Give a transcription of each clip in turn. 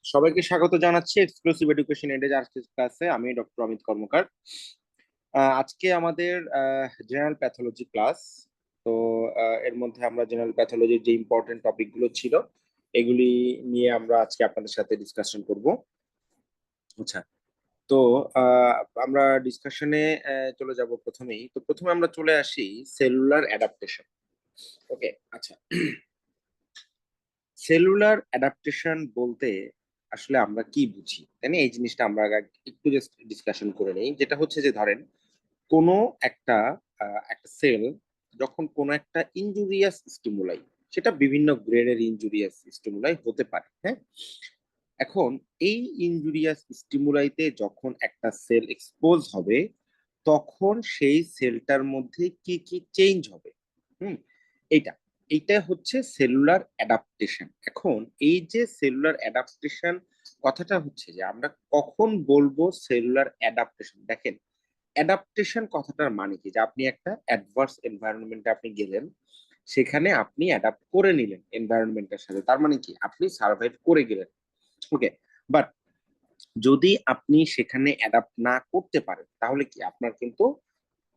সবাইকে স্বাগত জানাচ্ছি এক্সক্লুসিভ এডুকেশন এডেজ আর্টস ক্লাসে। আমি ডক্টর অমিত কর্মকার। আজকে আমাদের জেনারেল প্যাথোলজি ক্লাস। তো এর মধ্যে আমরা জেনারেল প্যাথোলজির যে ইম্পর্টেন্ট টপিক গুলো ছিল এগুলি নিয়ে আমরা আজকে আপনাদের সাথে ডিসকাশন করব। আচ্ছা, তো আহ, আমরা ডিসকাশনে চলে যাব। প্রথমে আমরা চলে আসি সেলুলার অ্যাডাপ্টেশন। ওকে, আচ্ছা। সেলুলার অ্যাডাপ্টেশন বলতে আসলে আমরা কি বুঝি, তাই না? এই জিনিসটা আমরা আগে একটু জাস্ট ডিসকাশন করে নেই। যেটা হচ্ছে যে ধরেন কোনো একটা একটা সেল যখন কোনো একটা ইনজুরিয়াস স্টিমুলাই, সেটা বিভিন্ন গ্রেডের ইনজুরিয়াস স্টিমুলাই হতে পারে, হ্যাঁ। এখন এই ইনজুরিয়াস স্টিমুলাইতে যখন একটা সেল এক্সপোজ হবে, তখন সেই সেলটার মধ্যে কি কি চেঞ্জ হবে, হুম, এইটা এইটা হচ্ছে সেলুলার অ্যাডাপ্টেশন। এখন এই যে সেলুলার অ্যাডাপ্টেশন কথাটা হচ্ছে যে আমরা কখন বলবো সেলুলার অ্যাডাপ্টেশন। দেখেন, অ্যাডাপ্টেশন কথাটার মানে কি, যে আপনি একটা অ্যাডভার্স এনভায়রনমেন্টে আপনি গেলেন, সেখানে আপনি অ্যাডাপ্ট করে নিলেন এনভায়রনমেন্টের সাথে, তার মানে কি আপনি সার্ভাইভ করে গেলেন। ওকে, বাট যদি আপনি সেখানে অ্যাডাপ্ট না করতে পারেন, তাহলে কি আপনার কিন্তু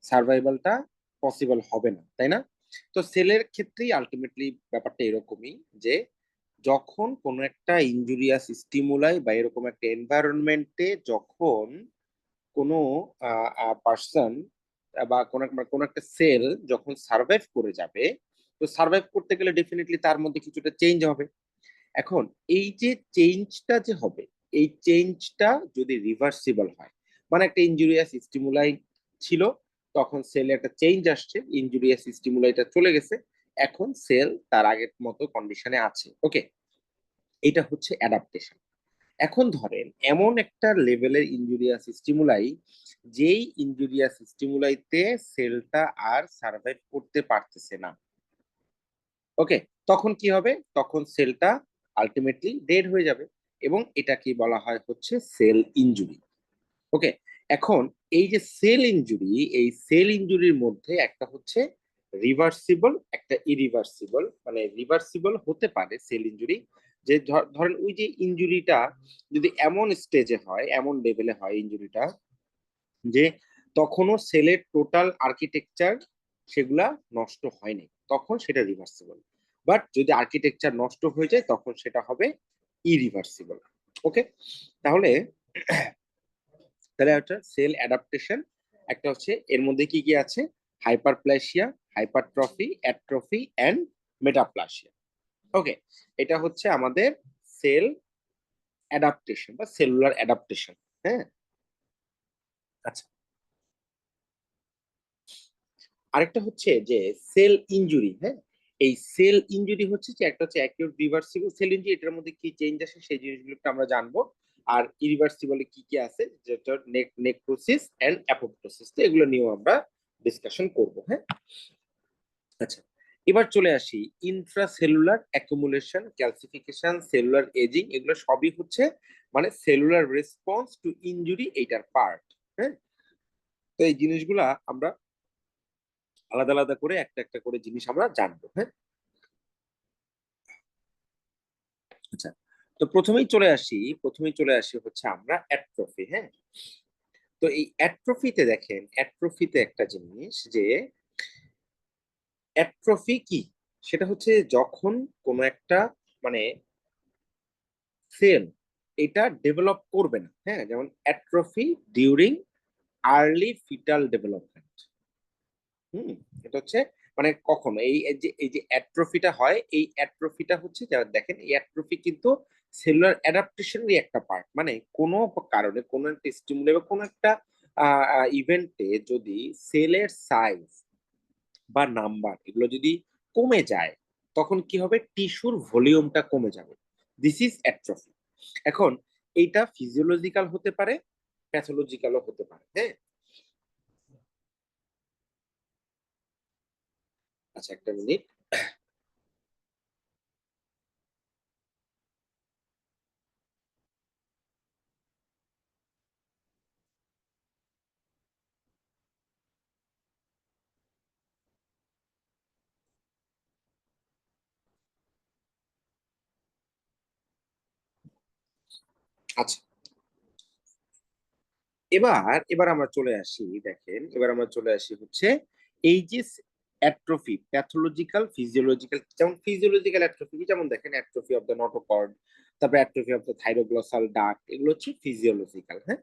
সার্ভাইভালটা পসিবল হবে না, তাই না? তো সেলের ক্ষেত্রেই আলটিমেটলি ব্যাপারটা এরকমই, যে যখন কোনো একটা ইনজুরিয়াস স্টিমুলাই বা এরকম একটা এনভায়রনমেন্টে যখন কোনো পার্সন বা কোনো একটা সেল যখন সার্ভাইভ করে যাবে, তো সার্ভাইভ করতে গেলে ডেফিনেটলি তার মধ্যে কিছুটা চেঞ্জ হবে। এখন এই যে চেঞ্জটা যে হবে, এই চেঞ্জটা যদি রিভার্সিবল হয়, মানে একটা ইনজুরিয়াস স্টিমুলাই ছিল, তখন সেলে একটা চেঞ্জ আসছে, ইনজুরিয়াস স্টিমুলাইটা চলে গেছে, এখন সেল তার আগের মতো কন্ডিশনে আছে। ওকে, এটা হচ্ছে অ্যাডাপ্টেশন। এখন ধরেন এমন একটা লেভেলের ইনজুরিয়াস স্টিমুলাই, যেই ইনজুরিয়াস স্টিমুলাইতে সেলটা আর সার্ভাইভ করতে পারতেছে না। ওকে, তখন কি হবে? তখন সেলটা আলটিমেটলি ডেড হয়ে যাবে, এবং এটা কি বলা হয় হচ্ছে সেল ইনজুরি। ওকে, এখন এই যে সেল ইনজুরি, এই সেল ইনজুরির মধ্যে একটা হচ্ছে রিভার্সিবল, একটা ইরিভার্সিবল। মানে রিভার্সিবল হতে পারে সেল ইনজুরি, যে ধরেন ওই যে ইনজুরিটা যদি এমন স্টেজে হয়, এমন লেভেলে হয় ইনজুরিটা, যে তখনও সেলের টোটাল আর্কিটেকচার সেগুলা নষ্ট হয়নি, তখন সেটা রিভার্সিবল। বাট যদি আর্কিটেকচার নষ্ট হয়ে যায়, তখন সেটা হবে ইরিভার্সিবল। ওকে, তাহলে তাহলে একটা সেল অ্যাডাপ্টেশন, একটা হচ্ছে এর মধ্যে কি কি আছে: hyperplasia, hypertrophy, atrophy and metaplasia. Okay, এটা হচ্ছে আমাদের সেল অ্যাডাপ্টেশন বা সেলুলার অ্যাডাপ্টেশন। হ্যাঁ, আচ্ছা। আরেকটা হচ্ছে যে সেল ইনজুরি। হ্যাঁ, এই সেল ইনজুরি হচ্ছে যে একটা হচ্ছে অ্যাকিউট রিভার্সিবল সেল ইনজুরি, এটার মধ্যে কি চেঞ্জ আসে সেই জিনিসগুলো একটু আমরা জানবো। আর ইরিভার্সিবল কি কি আছে, যেটা নেক্রোসিস এন্ড অ্যাপোপ্টোসিস, তো এগুলো নিয়েও আমরা ডিসকাশন করব। হ্যাঁ, আচ্ছা। এবার চলে আসি intracellular accumulation, calcification, cellular aging, এগুলো সবই হচ্ছে মানে সেলুলার রেসপন্স টু ইনজুরি, এইটার পার্ট। হ্যাঁ, তো এই জিনিসগুলা আমরা আলাদা আলাদা করে একটা একটা করে জিনিস আমরা জানবো। হ্যাঁ, আচ্ছা। তো প্রথমেই চলে আসি হচ্ছে আমরা অ্যাট্রফি। হ্যাঁ, তো এই অ্যাট্রফিতে দেখেন, অ্যাট্রফিতে একটা জিনিস, যে অ্যাট্রফি কি, সেটা হচ্ছে যখন কোনো একটা মানে সেল এটা ডেভেলপ করবে না। হ্যাঁ, যেমন atrophy during early fetal development. হুম, এটা হচ্ছে মানে কখন এই যে অ্যাট্রফিটা হয়, এই অ্যাট্রফিটা হচ্ছে যারা দেখেন, এই অ্যাট্রফি কিন্তু সেলুলার অ্যাডাপ্টেশনেরই একটা পার্ট। মানে কোনো কারণে কোনো একটা স্টিমুলে বা কোনো একটা ইভেন্টে যদি সেলের সাইজ বা নাম্বার এগুলো যদি কমে যায়, তখন কি হবে? টিস্যুর ভলিউমটা কমে যাবে। This is atrophy. এখন এইটা ফিজিওলজিক্যাল হতে পারে, প্যাথোলজিক্যালও হতে পারে। হ্যাঁ, আচ্ছা, একটা মিনিট। আচ্ছা, এবার এবার আমরা চলে আসি, দেখেন এবার আমরা চলে আসি হচ্ছে এই যে অ্যাট্রফি, প্যাথোলজিক্যাল ফিজিওলজিক্যাল। যেমন ফিজিওলজিক্যাল অ্যাট্রফি যেমন দেখেন অ্যাট্রফি অফ দ্য নোটোকর্ড, তারপর অ্যাট্রফি অফ দ্য থাইরোগ্লসাল ডাক্ট, এগুলো হচ্ছে ফিজিওলজিক্যাল। হ্যাঁ,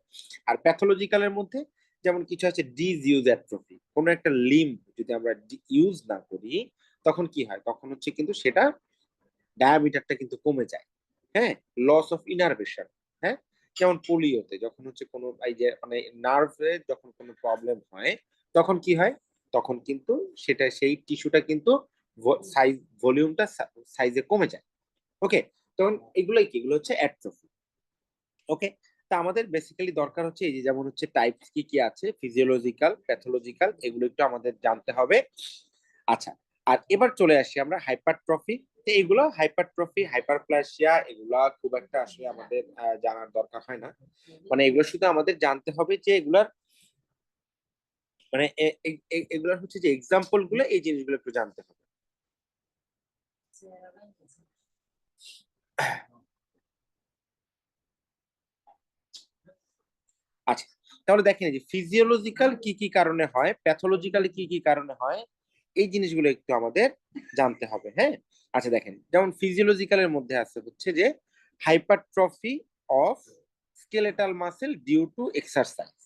আর প্যাথোলজিক্যালের মধ্যে যেমন কিছু আছে ডিসইউজ অ্যাট্রফি, কোনো একটা লিম্ব যদি আমরা ইউজ না করি তখন কি হয়, তখন হচ্ছে কিন্তু সেটা ডায়ামিটারটা কিন্তু কমে যায়। হ্যাঁ, লস অফ ইনারভেশন। হ্যাঁ, যেমন পোলিওতে যখন হচ্ছে কোনো এই যে মানে নার্ভে যখন কোনো প্রবলেম হয় তখন কি হয়, তখন কিন্তু সেটা সেই টিস্যুটা কিন্তু সাইজ ভলিউমটা সাইজে কমে যায়। ওকে, তখন এগুলোই কি, এগুলো হচ্ছে অ্যাট্রফি। ওকে, তা আমাদের বেসিক্যালি দরকার হচ্ছে এই যে যেমন হচ্ছে টাইপস কি কি আছে, ফিজিওলজিক্যাল, প্যাথোলজিক্যাল, এগুলো একটু আমাদের জানতে হবে। আচ্ছা, আর এবার চলে আসি আমরা হাইপারট্রফি। তো এগুলো হাইপারট্রফি, হাইপারপ্লাসিয়া, এগুলা খুব একটা আসলে আমাদের জানার দরকার হয় না। মানে এগুলো শুধু আমাদের জানতে হবে যে এগুলার মানে এগুলার হচ্ছে যে এক্সাম্পল গুলো, এই জিনিসগুলো একটু জানতে হবে। আচ্ছা, তাহলে দেখেন এই যে ফিজিওলজিক্যাল কি কি কারণে হয়, প্যাথোলজিক্যালি কি কি কারণে হয়, এই জিনিসগুলো একটু আমাদের জানতে হবে। হ্যাঁ, আচ্ছা দেখেন যেমন ফিজিওলজিক্যালের মধ্যে আছে হচ্ছে যে hypertrophy of skeletal muscle due to exercise.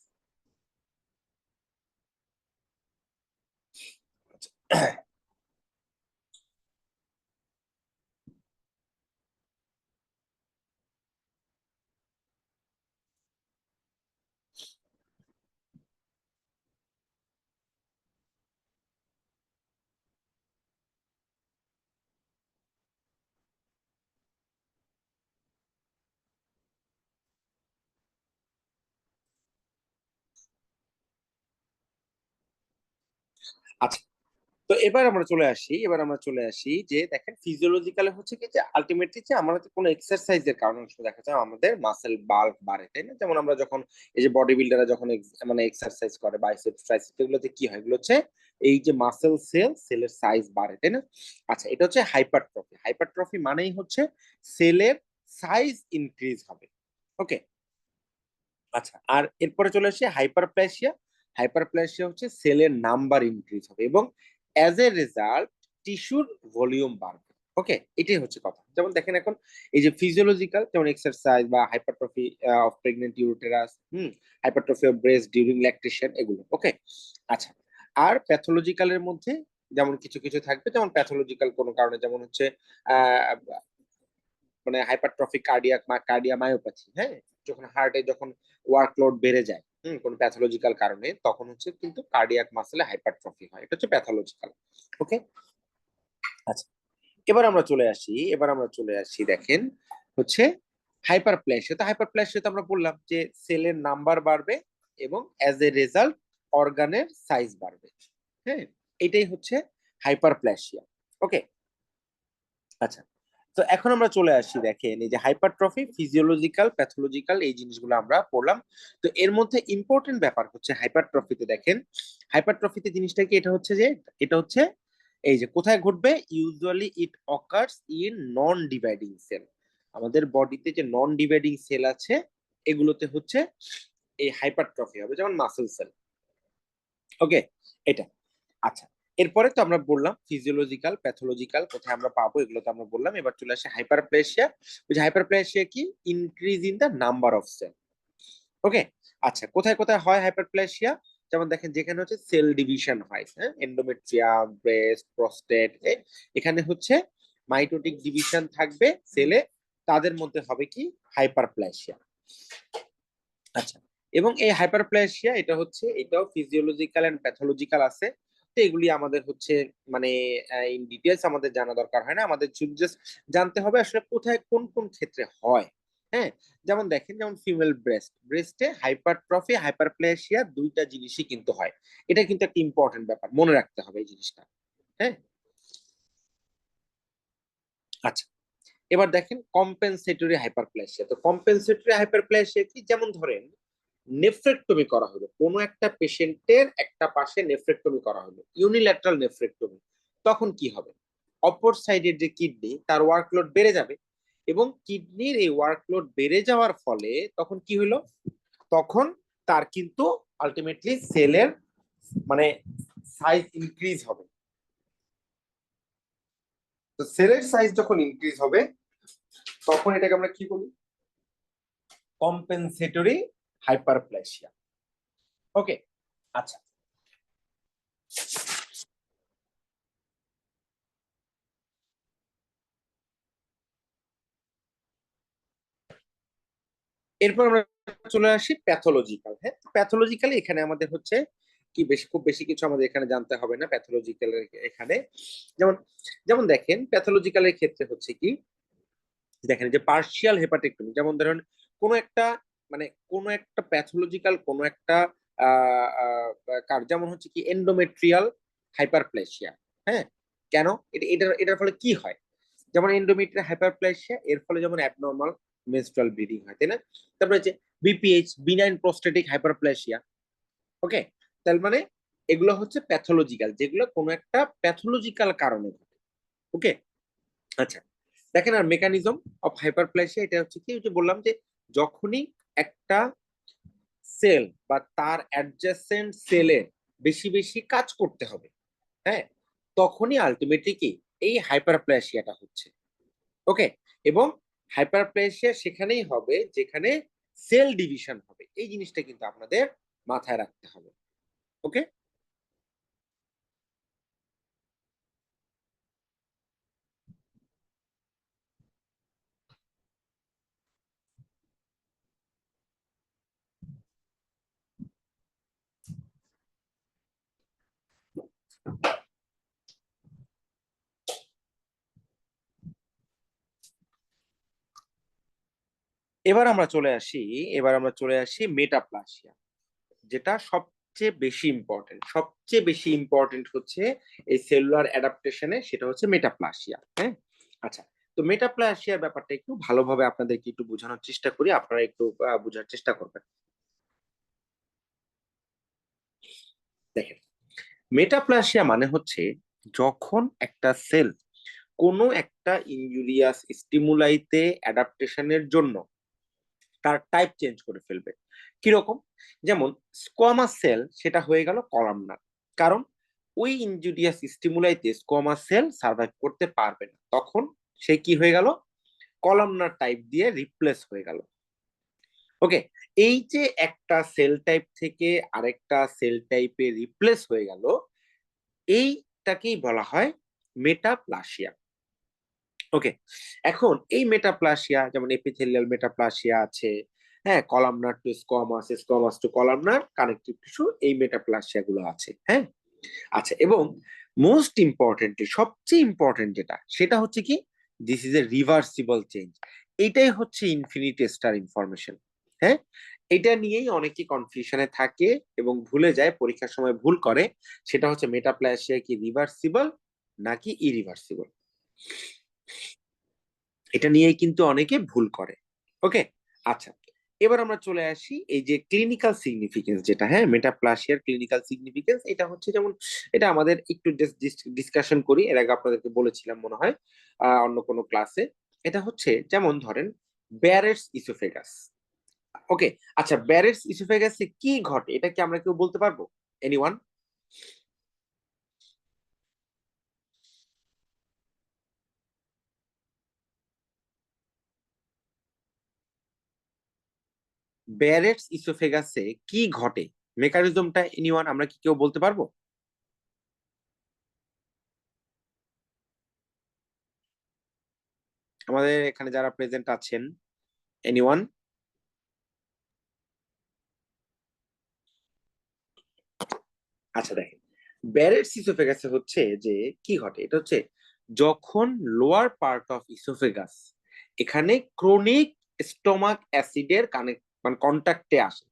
আচ্ছা, তো এবার আমরা চলে আসি যে দেখেন ফিজিওলজিক্যালি হচ্ছে কি যে আলটিমেটলি যে আমরা কোনো এক্সারসাইজের কারণে দেখা যায় আমাদের মাসেল বাল্ক বাড়ে, তাই না? যেমন আমরা যখন এই যে বডি বিল্ডাররা যখন মানে এক্সারসাইজ করে বাইসেপস ট্রাইসেপস, এগুলোতে কি হয়, এগুলো হচ্ছে এই যে মাসেল সেলের সাইজ বাড়ে, তাই না? আচ্ছা, এটা হচ্ছে হাইপারট্রফি। হাইপারট্রফি মানেই হচ্ছে সেলের সাইজ ইনক্রিজ হবে। ওকে, আচ্ছা, আর এরপরে চলে আসি হাইপারপ্লেসিয়া। হাইপারপ্লেসিয়া হচ্ছে সেলের নাম্বার ইনক্রিজ হবে এবং অ্যাজ এ রেজাল্ট টিস্যুর ভলিউম বাড়বে। ওকে, এটাই হচ্ছে কথা। যেমন দেখেন এখন এই যে ফিজিওলজিক্যাল যেমন এক্সারসাইজ বা hypertrophy of pregnant uterus, hypertrophy of breast during lactation, এগুলো। ওকে, আচ্ছা, আর প্যাথোলজিক্যালের মধ্যে যেমন কিছু কিছু থাকবে, যেমন প্যাথোলজিক্যাল কোনো কারণে যেমন হচ্ছে আহ মানে হাইপারট্রফিক কার্ডিয়ামায়োপ্যাথি। হ্যাঁ, যখন হার্টে যখন ওয়ার্কলোড বেড়ে যায় কোন প্যাথোলজিক্যাল কারণে, তখন হচ্ছে কিন্তু কার্ডিয়াক মাসেলে হাইপারট্রফি হয়, এটা হচ্ছে প্যাথোলজিক্যাল। ওকে, আচ্ছা, এবার আমরা চলে আসি দেখেন হচ্ছে হাইপারপ্লেসিয়া। তো হাইপারপ্লেসিয়া তো আমরা বললাম যে সেলের নাম্বার বাড়বে এবং অ্যাজ এ রেজাল্ট অর্গানের সাইজ বাড়বে। হ্যাঁ, এটাই হচ্ছে হাইপারপ্লেসিয়া। ওকে, আচ্ছা, তো এখন আমরা চলে আসি দেখেন এই যে হাইপারট্রফি, ফিজিওলজিক্যাল, প্যাথোলজিক্যাল, এই জিনিসগুলো আমরা পড়লাম। তো এর মধ্যে ইম্পর্টেন্ট ব্যাপার হচ্ছে হাইপারট্রফিতে দেখেন, হাইপারট্রফিতে জিনিসটা কি, এটা হচ্ছে যে এটা হচ্ছে এই যে কোথায় ঘটবে, usually it occurs in non dividing cell. আমাদের বডিতে যে নন ডিভাইডিং সেল আছে এগুলোতে হচ্ছে এই হাইপারট্রফি হবে, যেমন মাসেল সেল। ওকে, এটা। আচ্ছা, এরপরে তো আমরা বললাম ফিজিওলজিক্যাল, প্যাথোলজিক্যাল কোথায় আমরা পাবো, এগুলো তো আমরা বললাম। এবার চলে আসে হাইপারপ্লেসিয়া। ওই যে হাইপারপ্লেসিয়া কি, increase in the number of cell. Okay, আচ্ছা, কোথায় কোথায় হয় হাইপারপ্লেসিয়া, যেমন দেখেন যেখানে হচ্ছে সেল ডিভিশন হয়, হ্যাঁ, এন্ডোমেট্রিয়াম, ব্রেস্ট, প্রস্টেট, এখানে হচ্ছে মাইটোটিক ডিভিশন থাকবে সেলে, তাদের মধ্যে হবে কি হাইপারপ্লেসিয়া। আচ্ছা, এবং এই হাইপারপ্লেসিয়া এটা হচ্ছে এটাও ফিজিওলজিক্যাল এন্ড প্যাথোলজিক্যাল আছে। তো এগুলি আমাদের হচ্ছে মানে ইন ডিটেলস আমাদের জানা দরকার হয় না, আমাদের শুধু জাস্ট জানতে হবে আসলে কোথায় কোন কোন ক্ষেত্রে হয়। হ্যাঁ, যেমন দেখেন যেমন ফিমেল ব্রেস্টে হাইপারট্রফি, হাইপারপ্লেসিয়া দুইটা জিনিসই কিন্তু হয়। এটা কিন্তু একটা ইম্পর্টেন্ট ব্যাপার, মনে রাখতে হবে এই জিনিসটা। হ্যাঁ, আচ্ছা, এবার দেখেন কম্পেনসেটরি হাইপারপ্লেসিয়া। তো কম্পেনসেটরি হাইপারপ্লেসিয়া কি, যেমন ধরেন নেফ্রেক্টমি করা হলো, কোনো একটা পেশেন্টের একটা পাশে নেফ্রেক্টমি করা হলো, ইউনিল্যাটারাল নেফ্রেক্টমি, তখন কি হবে, অপর সাইডের যে কিডনি তার ওয়ার্কলোড বেড়ে যাবে এবং কিডনির এই ওয়ার্কলোড বেড়ে যাওয়ার ফলে তখন কি হলো, তখন তার কিন্তু আলটিমেটলি সেলের মানে সাইজ ইনক্রিজ হবে। তো সেলের সাইজ যখন ইনক্রিজ হবে তখন এটাকে আমরা কি বলি, কম্পেনসেটরি হাইপারপ্লেসিয়া। ওকে, আচ্ছা। এরপর আমরা চলে আসি প্যাথোলজিক্যাল। হ্যাঁ, প্যাথোলজিক্যালি এখানে আমাদের হচ্ছে কি বেশি, খুব বেশি কিছু আমাদের এখানে জানতে হবে না প্যাথোলজিক্যাল এখানে। যেমন যেমন দেখেন প্যাথোলজিক্যালের ক্ষেত্রে হচ্ছে কি, দেখেন যে পার্শিয়াল হেপাটেক্টমি, যেমন ধরেন কোনো একটা মানে কোনো একটা প্যাথোলজিক্যাল কোনো একটা কার, যেমন হচ্ছে কি এন্ডোমেট্রিয়াল হাইপারপ্লেসিয়া। হ্যাঁ, কেন এটার ফলে কি হয়, যেমন এন্ডোমেট্রিয়াল হাইপারপ্লেসিয়া এর ফলে যেমন অ্যাবনর্মাল মেনস্ট্রুয়াল ব্লিডিং হয়, তাই না? তারপরে হচ্ছে বিপিএইচ, বিনাইন প্রোস্টেটিক হাইপারপ্লেসিয়া। ওকে, তার মানে এগুলো হচ্ছে প্যাথোলজিক্যাল, যেগুলো কোনো একটা প্যাথোলজিক্যাল কারণে ঘটে। ওকে, আচ্ছা। দেখেন আর মেকানিজম অফ হাইপারপ্লেসিয়া এটা হচ্ছে কি, যে বললাম যে যখনই একটা সেল বা তার অ্যাডজাসেন্ট সেলের বেশি বেশি কাজ করতে হবে, হ্যাঁ, তখনই আলটিমেটলি কি এই হাইপারপ্লেসিয়াটা হচ্ছে। ওকে, এবং হাইপারপ্লেসিয়া সেখানেই হবে যেখানে সেল ডিভিশন হবে, এই জিনিসটা কিন্তু আপনাদের মাথায় রাখতে হবে। ওকে, এবার আমরা চলে আসি, মেটাপ্লাসিয়া, যেটা সবচেয়ে বেশি ইম্পর্টেন্ট, সবচেয়ে বেশি ইম্পর্টেন্ট হচ্ছে এই সেলুলার অ্যাডাপ্টেশনে, সেটা হচ্ছে মেটাপ্লাসিয়া। হ্যাঁ, আচ্ছা। তো মেটাপ্লাসিয়ার ব্যাপারটা একটু ভালোভাবে আপনাদেরকে একটু বোঝানোর চেষ্টা করি, আপনারা একটু বোঝার চেষ্টা করবেন। দেখেন, মেটাপ্লাসিয়া মানে হচ্ছে যখন একটা সেল কোনো একটা ইনজুরিয়াস স্টিমুলাইতে অ্যাডাপ্টেশনের জন্য তার টাইপ চেঞ্জ করে ফেলবে। কিরকম, যেমন স্কোয়ামাস সেল সেটা হয়ে গেল কলামনার, কারণ ওই ইনজুরিয়াস স্টিমুলাইতে স্কোয়ামাস সেল সার্ভাইভ করতে পারবে না, তখন সে কি হয়ে গেল, কলামনার টাইপ দিয়ে রিপ্লেস হয়ে গেল। ওকে, এই যে একটা সেল টাইপ থেকে আরেকটা সেল টাইপে রিপ্লেস হয়ে গেল, এইটাকেই বলা হয় মেটাপ্লাসিয়া। ওকে, এখন এই মেটাপ্লাসিয়া যেমন এপিথেলিয়াল মেটাপ্লাসিয়া আছে, হ্যাঁ, columnar to squamous, squamous to columnar connective tissue, এই মেটাপ্লাসিয়া গুলো আছে। হ্যাঁ, আচ্ছা। এবং মোস্ট ইম্পর্টেন্টলি সবচেয়ে ইম্পর্টেন্ট যেটা, সেটা হচ্ছে কি, this is a reversible change. এটাই হচ্ছে ইনফিনিটেস্টার ইনফরমেশন। হ্যাঁ, এটা নিয়েই অনেকে কনফিউশনে থাকে এবং ভুলে যায়, পরীক্ষার সময় ভুল করে, সেটা হচ্ছে মেটাপ্লাসিয়া কি রিভার্সিবল নাকি ইরিভার্সিবল, এটা নিয়েই কিন্তু অনেকে ভুল করে। ওকে, আচ্ছা। এবার আমরা চলে আসি এই যে ক্লিনিক্যাল সিগনিফিকেন্স যেটা, হ্যাঁ, মেটাপ্লাসিয়ার ক্লিনিক্যাল সিগনিফিকেন্স এটা হচ্ছে, যেমন এটা আমাদের একটু ডিসকাশন করি, এর আগে আপনাদেরকে বলেছিলাম মনে হয় অন্য কোনো ক্লাসে। এটা হচ্ছে যেমন ধরেন ব্যারেটস ইসোফেগাস। ওকে, আচ্ছা, ব্যারেটস ইসোফেগাসে কি ঘটে এটা কি আমরা কেউ বলতে পারবো, এনিওয়ান? ব্যারেটস ইসোফেগাসে কি ঘটে, মেকানিজমটা এনিওয়ান আমরা কি কেউ বলতে পারবো? আমাদের এখানে যারা প্রেজেন্ট আছেন, এনিওয়ান? আচ্ছা, দেখেন, ব্যারেটস ইসোফেগাসে হচ্ছে যে কি ঘটে, এটা হচ্ছে যখন লোয়ার পার্ট অফ ইসোফেগাস এখানে ক্রনিক স্টোমাক অ্যাসিডের কানেক্ট মানে কন্ট্যাক্টে আসে।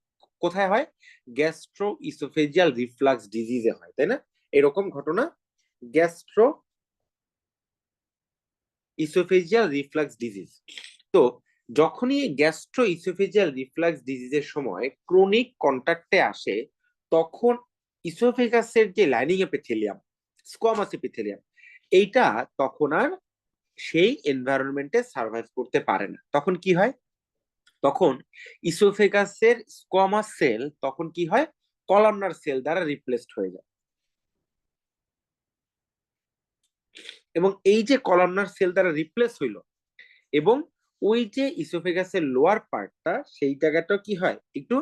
কোথায় হয়, গ্যাস্ট্রো ইসোফেজিয়াল রিফ্লাক্স ডিজিজে হয়, তাই না? এরকম ঘটনা গ্যাস্ট্রো ইসোফেজিয়াল রিফ্লাক্স ডিজিজ। তো যখনই এই গ্যাস্ট্রো ইসোফেজিয়াল রিফ্লাক্স ডিজিজের সময় ক্রনিক কন্ট্যাক্টে আসে, তখন ইসোফেগাসের যে লাইনিং এপিথেলিয়াম, স্কোয়ামাস এপিথেলিয়াম, এইটা তখন আর সেই এনভায়রনমেন্টে সার্ভাইভ করতে পারে না। তখন কি হয়? তখন ইসোফেগাসের স্কোয়ামাস সেল তখন কি হয়, কলামনার সেল দ্বারা রিপ্লেসড হয়ে যায়। এবং এই যে কলামনার সেল দ্বারা রিপ্লেস হইলো, এবং ওই যে ইসোফেগাসের লোয়ার পার্টটা, সেই জায়গাটা কি হয়, একটু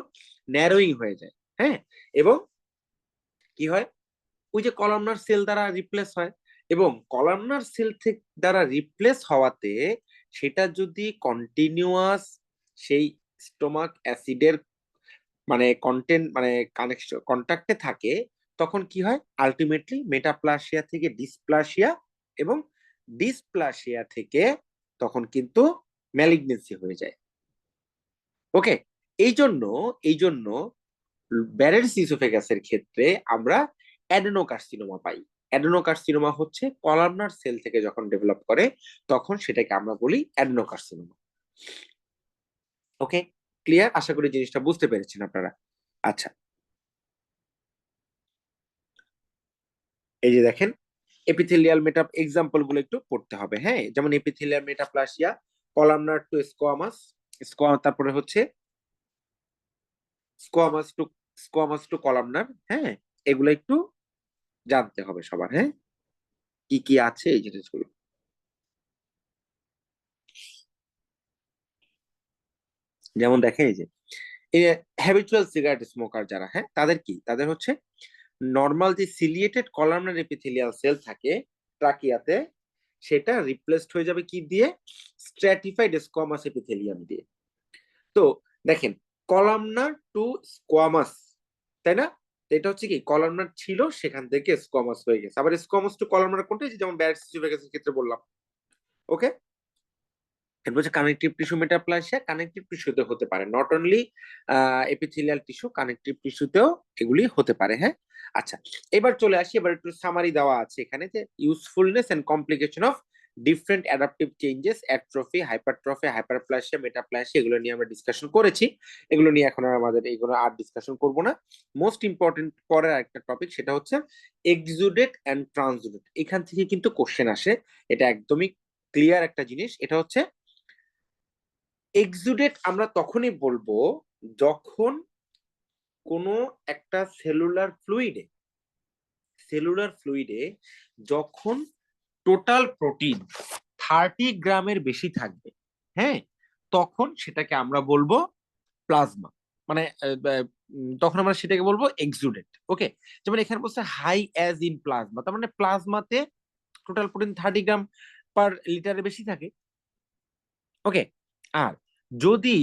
ন্যারোইং হয়ে যায়। হ্যাঁ, এবং কি হয়, ওই যে কলামনার সেল দ্বারা রিপ্লেস হয়, এবং কলামনার সেল থেকে দ্বারা রিপ্লেস হওয়াতে সেটা যদি কন্টিনিউয়াস সেই স্টোমাক অ্যাসিডের মানে কন্টেন্ট মানে কানেকশন কন্টাক্টে থাকে, তখন কি হয়, আলটিমেটলি মেটাপ্লাসিয়া থেকে ডিসপ্লাসিয়া, এবং ডিসপ্লাসিয়া থেকে তখন কিন্তু ম্যালিগনেন্সি হয়ে যায়। ওকে, এই জন্য ব্যারেলস ইসোফেগাসের ক্ষেত্রে আমরা অ্যাডেনোকার্সিনোমা পাই। অ্যাডেনোকার্সিনোমা হচ্ছে কলামনার সেল থেকে যখন ডেভেলপ করে, তখন সেটাকে আমরা বলি অ্যাডেনোকার্সিনোমা। ওকে, ক্লিয়ার? আশা করি জিনিসটা বুঝতে পেরেছেন আপনারা। আচ্ছা, এই যে দেখেন, এপিথেলিয়াল মেটা এক্সাম্পল গুলো একটু পড়তে হবে। হ্যাঁ, যেমন epithelial metaplasia, columnar to squamous, তারপরে হচ্ছে স্কোয়ামাস টু কলামনার। হ্যাঁ, এগুলো একটু জানতে হবে সবার। হ্যাঁ, কি কি আছে এই জিনিসগুলো। যেমন দেখেন, এই যে হ্যাবিচুয়াল সিগারেট স্মোকার যারা, হ্যাঁ, তাদের হচ্ছে নর্মাল যে সিলিয়েটেড কলামনার এপিথেলিয়াল সেল থাকে ট্রাকিয়াতে, সেটা রিপ্লেসড হয়ে যাবে কি দিয়ে, স্ট্র্যাটিফাইড স্কোয়ামাস এপিথেলিয়াম দিয়ে। তো দেখেন, কলামনার টু স্কোয়ামাস, তাই না? তো এটা হচ্ছে কি, কলামনার ছিল, সেখান থেকে স্কোয়ামাস হয়ে গেছে। আবার স্কোয়ামাস টু কলামনার কোনটা, যেমন ব্যারিস্টিফিকেশনের ক্ষেত্রে বললাম। ওকে, এরপর হচ্ছে কানেকটিভ টিস্যু মেটাপ্লাসিয়া, কানেকটিভ টিস্যুতে হতে পারে, not only epithelial tissue, connective টিস্যুতেও এগুলি হতে পারে। হ্যাঁ, আচ্ছা, এবার চলে আসি, এবার একটু সামারি দেওয়া আছে এখানে, যে usefulness and complication of different adaptive changes, atrophy, hypertrophy, hyperplasia, metaplasia, এগুলো নিয়ে আমরা ডিসকাশন করেছি। এগুলো নিয়ে এখন আর আমাদের এগুলো আর ডিসকাশন করব না। মোস্ট ইম্পর্টেন্ট পরের একটা টপিক, সেটা হচ্ছে এক্সুডেট এন্ড ট্রান্সুডেট। এখান থেকে কিন্তু কোশ্চেন আসে, এটা একদমই ক্লিয়ার একটা জিনিস। এটা হচ্ছে এক্সুডেট আমরা তখনই বলবো যখন কোনো একটা সেলুলার ফ্লুইডে যখন টোটাল প্রোটিন 30 গ্রামের বেশি থাকবে। হ্যাঁ, তখন সেটাকে আমরা বলবো প্লাজমা, মানে তখন আমরা সেটাকে বলবো এক্সুডেট। ওকে, যেমন এখানে বলছে হাই অ্যাজ ইন প্লাজমা, তার মানে প্লাজমাতে টোটাল প্রোটিন 30 গ্রাম পার লিটারের বেশি থাকে। ওকে, আর যদি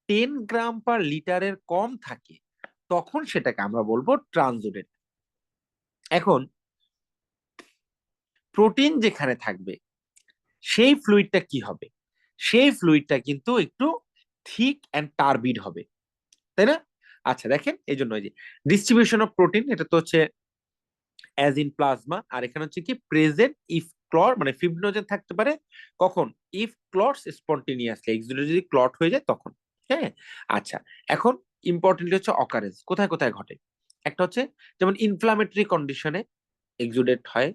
10 গ্রাম পার লিটারের কম থাকে, তখন সেটাকে আমরা বলবো ট্রান্সুডেট। এখন প্রোটিন যেখানে থাকবে, সেই ফ্লুইডটা কি হবে, সেই ফ্লুইডটা কিন্তু একটু থিক অ্যান্ড টার্বিড হবে, তাই না? আচ্ছা দেখেন, এই জন্য যে ডিস্ট্রিবিউশন অফ প্রোটিন, এটা তো হচ্ছে অ্যাজ ইন প্লাজমা, আর এখানে হচ্ছে কি প্রেজেন্ট ইফ ক্লট, মানে ফিব্রিনোজেন থাকতে পারে কখন, ইফ ক্লটস স্পন্টেনিয়াসলি, এক্সুডেট যদি ক্লট হয়ে যায় তখন। হ্যাঁ, আচ্ছা, এখন ইম্পর্টেন্ট হচ্ছে অকারেন্স কোথায় কোথায় ঘটে। একটা হচ্ছে যেমন ইনফ্লামেটরি কন্ডিশনে এক্সুডেট হয়,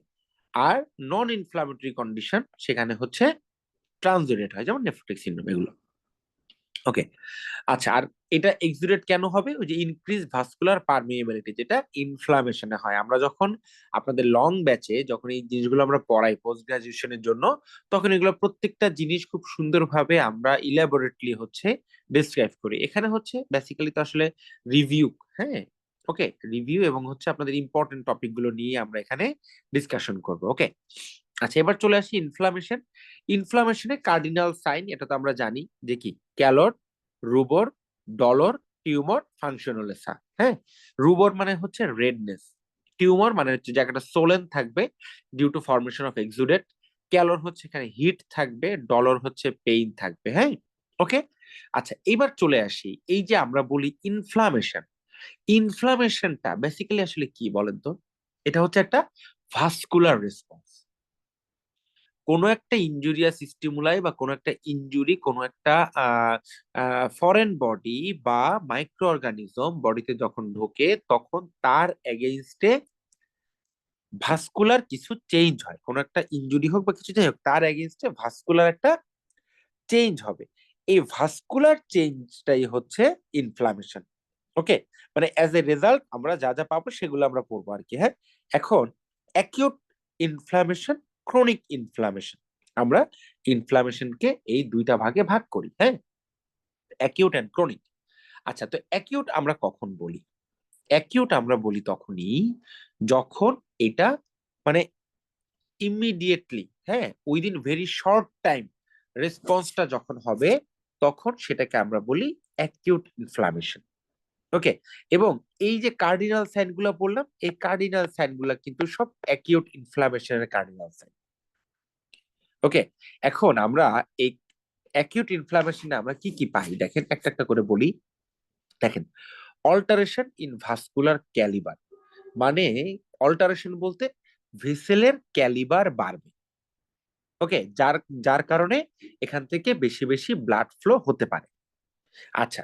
আর নন ইনফ্লামেটরি কন্ডিশন সেখানে হচ্ছে ট্রান্সুডেট হয়, যেমন নেফ্রোটিক সিনড্রোম, এগুলো। ওকে, আচ্ছা, আর এটা এক্সুডেট কেন হবে, ওই যে ইনক্রিজ ভাস্কুলার পারমিয়েবিলিটি, যেটা ইনফ্লামেশনে হয়। আমরা যখন আপনাদের লং ব্যাচে যখন এই জিনিসগুলো আমরা পড়াই পোস্ট গ্রাজুয়েশনের জন্য, তখন এগুলো প্রত্যেকটা জিনিস খুব সুন্দরভাবে আমরা ইলাবোরেটলি হচ্ছে ডিসক্রাইব করি। এখানে হচ্ছে বেসিক্যালি তো আসলে রিভিউ। হ্যাঁ, ওকে, রিভিউ এবং হচ্ছে আপনাদের ইম্পর্টেন্ট টপিক গুলো নিয়ে আমরা এখানে ডিসকাশন করব। ওকে, আচ্ছা, এবার চলে আসি ইনফ্লামেশন। ইনফ্লামেশনে কার্ডিনাল সাইন, এটা তো আমরা জানি যে কি, ক্যালর, রুবর, ডলর, টিউমার, ফাংশনালেসা। হ্যাঁ, রুবর মানে হচ্ছে রেডনেস, টিউমার মানে হচ্ছে জায়গাটা সোলেন থাকবে due to formation of exudate, calor হচ্ছে এখানে হিট থাকবে, ডলর হচ্ছে পেইন থাকবে। হ্যাঁ, ওকে, আচ্ছা, এবার চলে আসি, এই যে আমরা বলি ইনফ্লামেশন, ইনফ্লামেশনটা বেসিক্যালি আসলে কি বলেন তো? এটা হচ্ছে একটা ভাস্কুলার রেসপন্স। কোনো একটা ইনজুরিয়াস স্টিমুলাই বা কোনো একটা ইনজুরি, কোনো একটা ফরেন বডি বা মাইক্রো অর্গানিজম বডিতে যখন ঢোকে, তখন তার এগেইনস্টে ভাস্কুলার কিছু চেঞ্জ হয়, কোন একটা ইনজুরি হোক বা কিছু যাই হোক, তার এগেইনস্টে ভাস্কুলার একটা চেঞ্জ হবে। এই ভাস্কুলার চেঞ্জটাই হচ্ছে ইনফ্লামেশন। ওকে, মানে অ্যাজ এ রেজাল্ট আমরা যা যা পাবো সেগুলো আমরা পড়বো আর কি। হ্যাঁ, এখন অ্যাকিউট ইনফ্লামেশন, ক্রনিক ইনফ্লামেশন, আমরা ইনফ্লামেশনকে এই দুইটা ভাগে ভাগ করি। হ্যাঁ, অ্যাকিউট এন্ড ক্রনিক। আচ্ছা, তো অ্যাকিউট আমরা কখন বলি? অ্যাকিউট আমরা বলি তখনই যখন এটা মানে ইমিডিয়েটলি, হ্যাঁ, উইদিন ভেরি শর্ট টাইম রেসপন্সটা যখন হবে, তখন সেটাকে আমরা বলি অ্যাকিউট ইনফ্লামেশন। ওকে, এবং এই যে কার্ডিনাল সাইন গুলা বললাম, এই কার্ডিনাল সাইন গুলা কিন্তু সব অ্যাকিউট ইনফ্লামেশনের কার্ডিনাল সাইন। ওকে, এখন আমরা এই অ্যাকিউট ইনফ্লামেশনে আমরা কি কি পাই দেখেন, একটা একটা করে বলি। দেখেন, অল্টারেশন ইন ভাস্কুলার ক্যালিবার, মানে অল্টারেশন বলতে ভেসেলের ক্যালিবার বাড়বে। ওকে, যার যার কারণে এখান থেকে বেশি বেশি ব্লাড ফ্লো হতে পারে। আচ্ছা,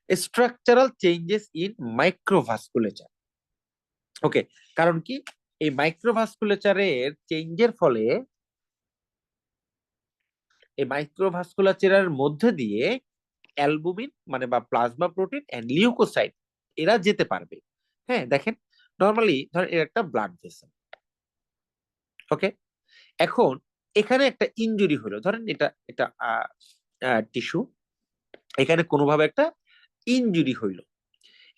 স্ট্রাকচারাল চেঞ্জেস ইন মাইক্রোভাস্কুলেচার। ওকে, কারণ কি, এই মাইক্রোভাস্কুলেচারের চেঞ্জের ফলে, এই মাইক্রোভাস্কুলাচারের মধ্যে দিয়ে অ্যালবুমিন মানে বা প্লাজমা প্রোটিন এন্ড লিউকোসাইট এরা যেতে পারবে। হ্যাঁ, দেখেন, নরমালি ধরেন এর একটা ব্লাড ভেসেল। ওকে, এখন এখানে একটা ইনজুরি হলো, ধরেন এটা এটা টিস্যু, এখানে কোনোভাবে একটা ইনজুরি হইলো।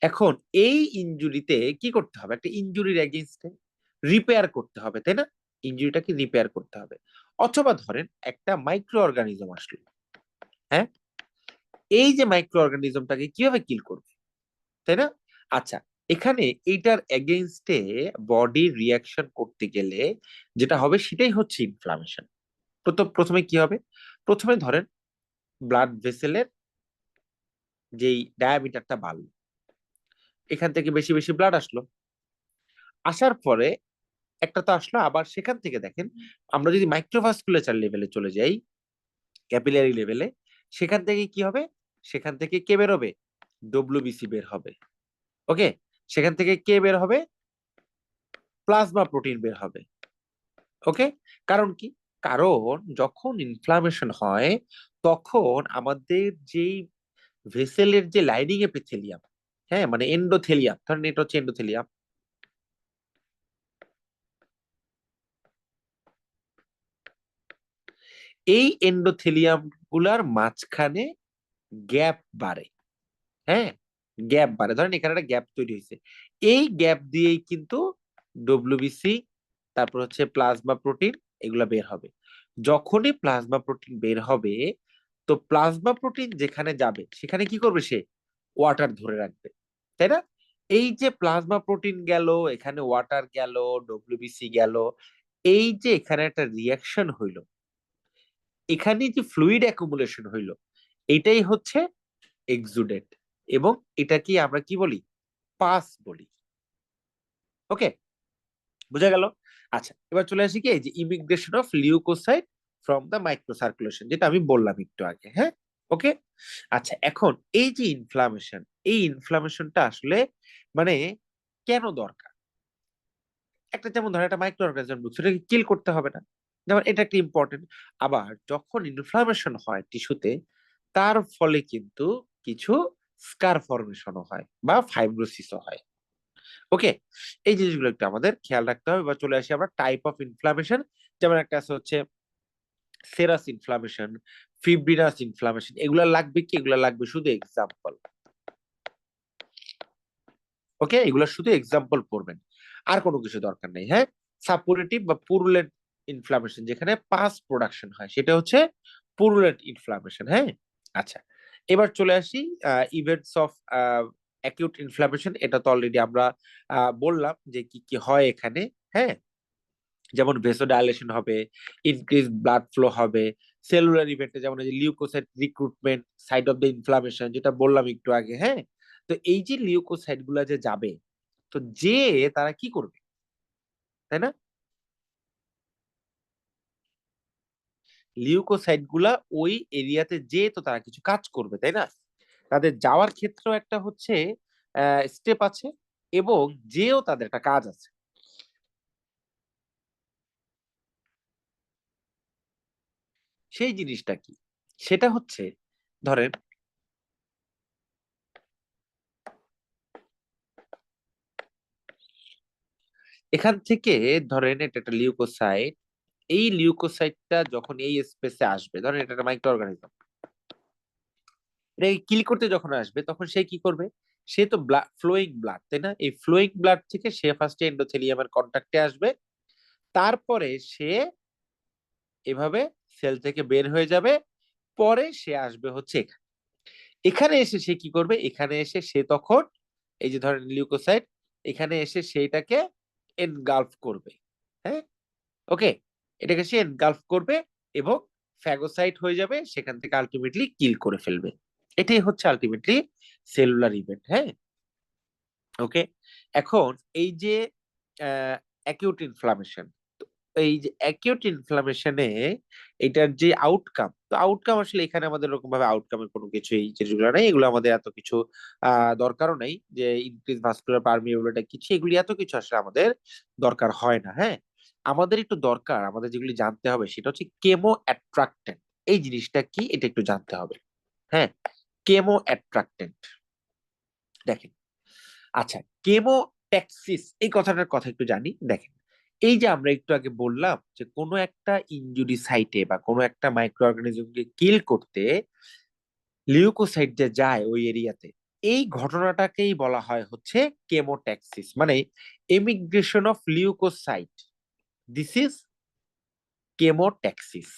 এখন এই ইনজুরিতে কি করতে হবে, একটা ইনজুরির এগেইনস্টে রিপেয়ার করতে হবে, তাই না? ইনজুরিটাকে রিপেয়ার করতে হবে। অথবা ধরেন একটা মাইক্রো অর্গানিজম আসলো, হ্যাঁ, এই যে মাইক্রো অর্গানিজমটাকে কিভাবে কিল করবে, তাই না? আচ্ছা, এখানে এইটার এগেইনস্টে বডি রিয়াকশন করতে গেলে যেটা হবে সেটাই হচ্ছে ইনফ্লামেশন। প্রথমে কি হবে, প্রথমে ধরেন ব্লাড ভেসেলের যেই ডায়ামিটারটা বাড়লো, এখান থেকে বেশি বেশি ব্লাড আসলো, আসার পরে একটা তো আসলো, আবার সেখান থেকে দেখেন আমরা যদি মাইক্রোভাস্কুলেচার লেভেলে চলে যাই, ক্যাপিলারি লেভেলে, সেখান থেকে কি হবে, সেখান থেকে কে বের হবে, ডব্লিউবিসি বের হবে। ওকে, সেখান থেকে কে বের হবে, প্লাজমা প্রোটিন বের হবে। ওকে, কারণ কি, কারণ যখন ইনফ্লামেশন হয় তখন আমাদের যেই ভেসেলের যে লাইনিং এপিথেলিয়াম, হ্যাঁ, মানে এন্ডোথেলিয়াম, ধরেন এটা হচ্ছে এন্ডোথেলিয়াম, এই এন্ডোথেলিয়াম গুলার মাঝখানে গ্যাপ বাড়ে। হ্যাঁ, গ্যাপ বাড়ে, ধরেন এখানে একটা গ্যাপ তৈরি হয়েছে, এই গ্যাপ দিয়েই কিন্তু ডব্লিউবিসি, তারপর হচ্ছে প্লাজমা প্রোটিন, এগুলা বের হবে। যখনই প্লাজমা প্রোটিন বের হবে, তো প্লাজমা প্রোটিন যেখানে যাবে সেখানে কি করবে, সে ওয়াটার ধরে রাখবে, তাই না? এই যে প্লাজমা প্রোটিন গেল, এখানে ওয়াটার গেল, ডব্লিউবিসি গেল, এই যে এখানে একটা রিয়াকশন হইলো, এখানে যে ফ্লুইড অ্যাকুমুলেশন হইলো, এটাই হচ্ছে এক্সুডেট, এবং এটা কি আমরা কি বলি, পাস বলি। ওকে, বুঝা গেল? আচ্ছা, এবার চলে আসি কি, এই যে emigration of leukocyte from the microcirculation, যেটা আমি বললাম একটু আগে। হ্যাঁ, ওকে, আচ্ছা, এখন এই যে ইনফ্লামেশন, এই ইনফ্লামেশনটা আসলে মানে কেন দরকার? একটা যেমন ধরেন একটা মাইক্রো অর্গানিজম ঢুকছে, এটাকে কিল করতে হবে না, যেমন এটা একটা ইম্পর্টেন্ট। আবার যখন ইনফ্লামেশন হয় টিস্যুতে, তার ফলে কিন্তু কিছু স্কার ফরমেশনও হয় বা ফাইব্রোসিসও হয়। ওকে, এই জিনিসগুলো একটু আমাদের খেয়াল রাখতে হবে। এবার চলে আসি আমরা টাইপ অফ ইনফ্লামেশন, যেমন একটা আছে হচ্ছে সেরাস ইনফ্লামেশন, ফিব্রিনাস ইনফ্লামেশন, এগুলা লাগবে কি, এগুলা লাগবে শুধু এক্সাম্পল। ওকে, এগুলা শুধু এক্সাম্পল পড়বেন, আর কোনো কিছু দরকার নেই। হ্যাঁ, সাপোরেটিভ বা পুরুলেন্ট ইনফ্লামেশন, যেখানে পাস প্রোডাকশন হয়, সেটা হচ্ছে পুরুলেন্ট ইনফ্লামেশন। হ্যাঁ, আচ্ছা, এবার চলে আসি ইভেন্টস অফ অ্যাকিউট ইনফ্লামেশন। এটা তো অলরেডি আমরা বললাম যে কি কি হয় এখানে। হ্যাঁ, যেমন ভেসোডাইলেশন হবে, ইনক্রিজ ব্লাড ফ্লো হবে, সেলুলার ইভেন্টে যেমন এই যে leukocyte recruitment, site of the inflammation, যেটা বললাম একটু আগে। হ্যাঁ, তো এই যে লিউকোসাইট গুলা যে যাবে, তো যে তারা কি করবে, তাই না? লিউকোসাইট গুলা ওই এরিয়াতে যে তো তারা কিছু কাজ করবে, তাই না? তাদের যাওয়ার ক্ষেত্রেও একটা হচ্ছে স্টেপ আছে, এবং যেও তাদের একটা কাজ আছে। সেই জিনিসটা কি? সেটা হচ্ছে ধরেন এখান থেকে ধরেন এটা একটা লিউকোসাইট, এই লিউকোসাইটটা যখন এই স্পেসে আসবে, ধরেন এটা একটা মাইক্রো অর্গানিজম, এটা কিল করতে যখন আসবে তখন সে কি করবে? সে তো ফ্লোয়িং ব্লাড, তাই না? এই ফ্লোয়িং ব্লাড থেকে সে ফার্স্টে এন্ডোথেলিয়ামের কন্ট্যাক্টে আসবে, তারপরে সে এভাবে সেল থেকে বের হয়ে যাবে, পরে সে আসবে হচ্ছে এখানে। এখানে এসে সে কি করবে? এখানে এসে সে তখন এই যে ধরেন লিউকোসাইট, এখানে এসে সেইটাকে এনগালফ করবে। হ্যাঁ, ওকে, এটাকে সে এনগালফ করবে এবং ফ্যাগোসাইট হয়ে যাবে, সেখান থেকে আলটিমেটলি কিল করে ফেলবে। এটাই হচ্ছে আলটিমেটলি সেলুলার ইভেন্ট। হ্যাঁ, ওকে। এখন এই যে অ্যাকিউট ইনফ্লামেশন, এই যে অ্যাকিউট ইনফ্লামেশনে এটার যে আউটকাম, তো আউটকাম আসলে এখানে আমাদের এরকম ভাবে আউটকামের কোনো কিছুই যেগুলো নাই, এগুলো আমাদের এত কিছু দরকারও নেই, যে ইনক্রিজ ভাস্কুলার পারমিয়াবিলিটি কিছু, এগুলি এত কিছু আসলে আমাদের দরকার হয় না। হ্যাঁ, আমাদের একটু দরকার, আমাদের যেগুলি জানতে হবে সেটা হচ্ছে কেমো অ্যাট্রাক্টেন্ট। এই জিনিসটা কি এটা একটু জানতে হবে। হ্যাঁ, কেমো অ্যাট্রাক্টেন্ট, দেখেন। আচ্ছা, কেমোট্যাক্সিস এই কথাটার কথা একটু জানি। দেখেন, এই যে আমরা একটু আগে বললাম যে কোনো একটা ইনজুরি সাইটে বা কোনো একটা মাইক্রো অর্গানিজমকে কিল করতে লিউকোসাইট যে যায় ওই এরিয়াতে, এই ঘটনাটাকেই বলা হয় হচ্ছে কেমোট্যাক্সিস, মানে emigration of leukocyte. This is chemotaxis.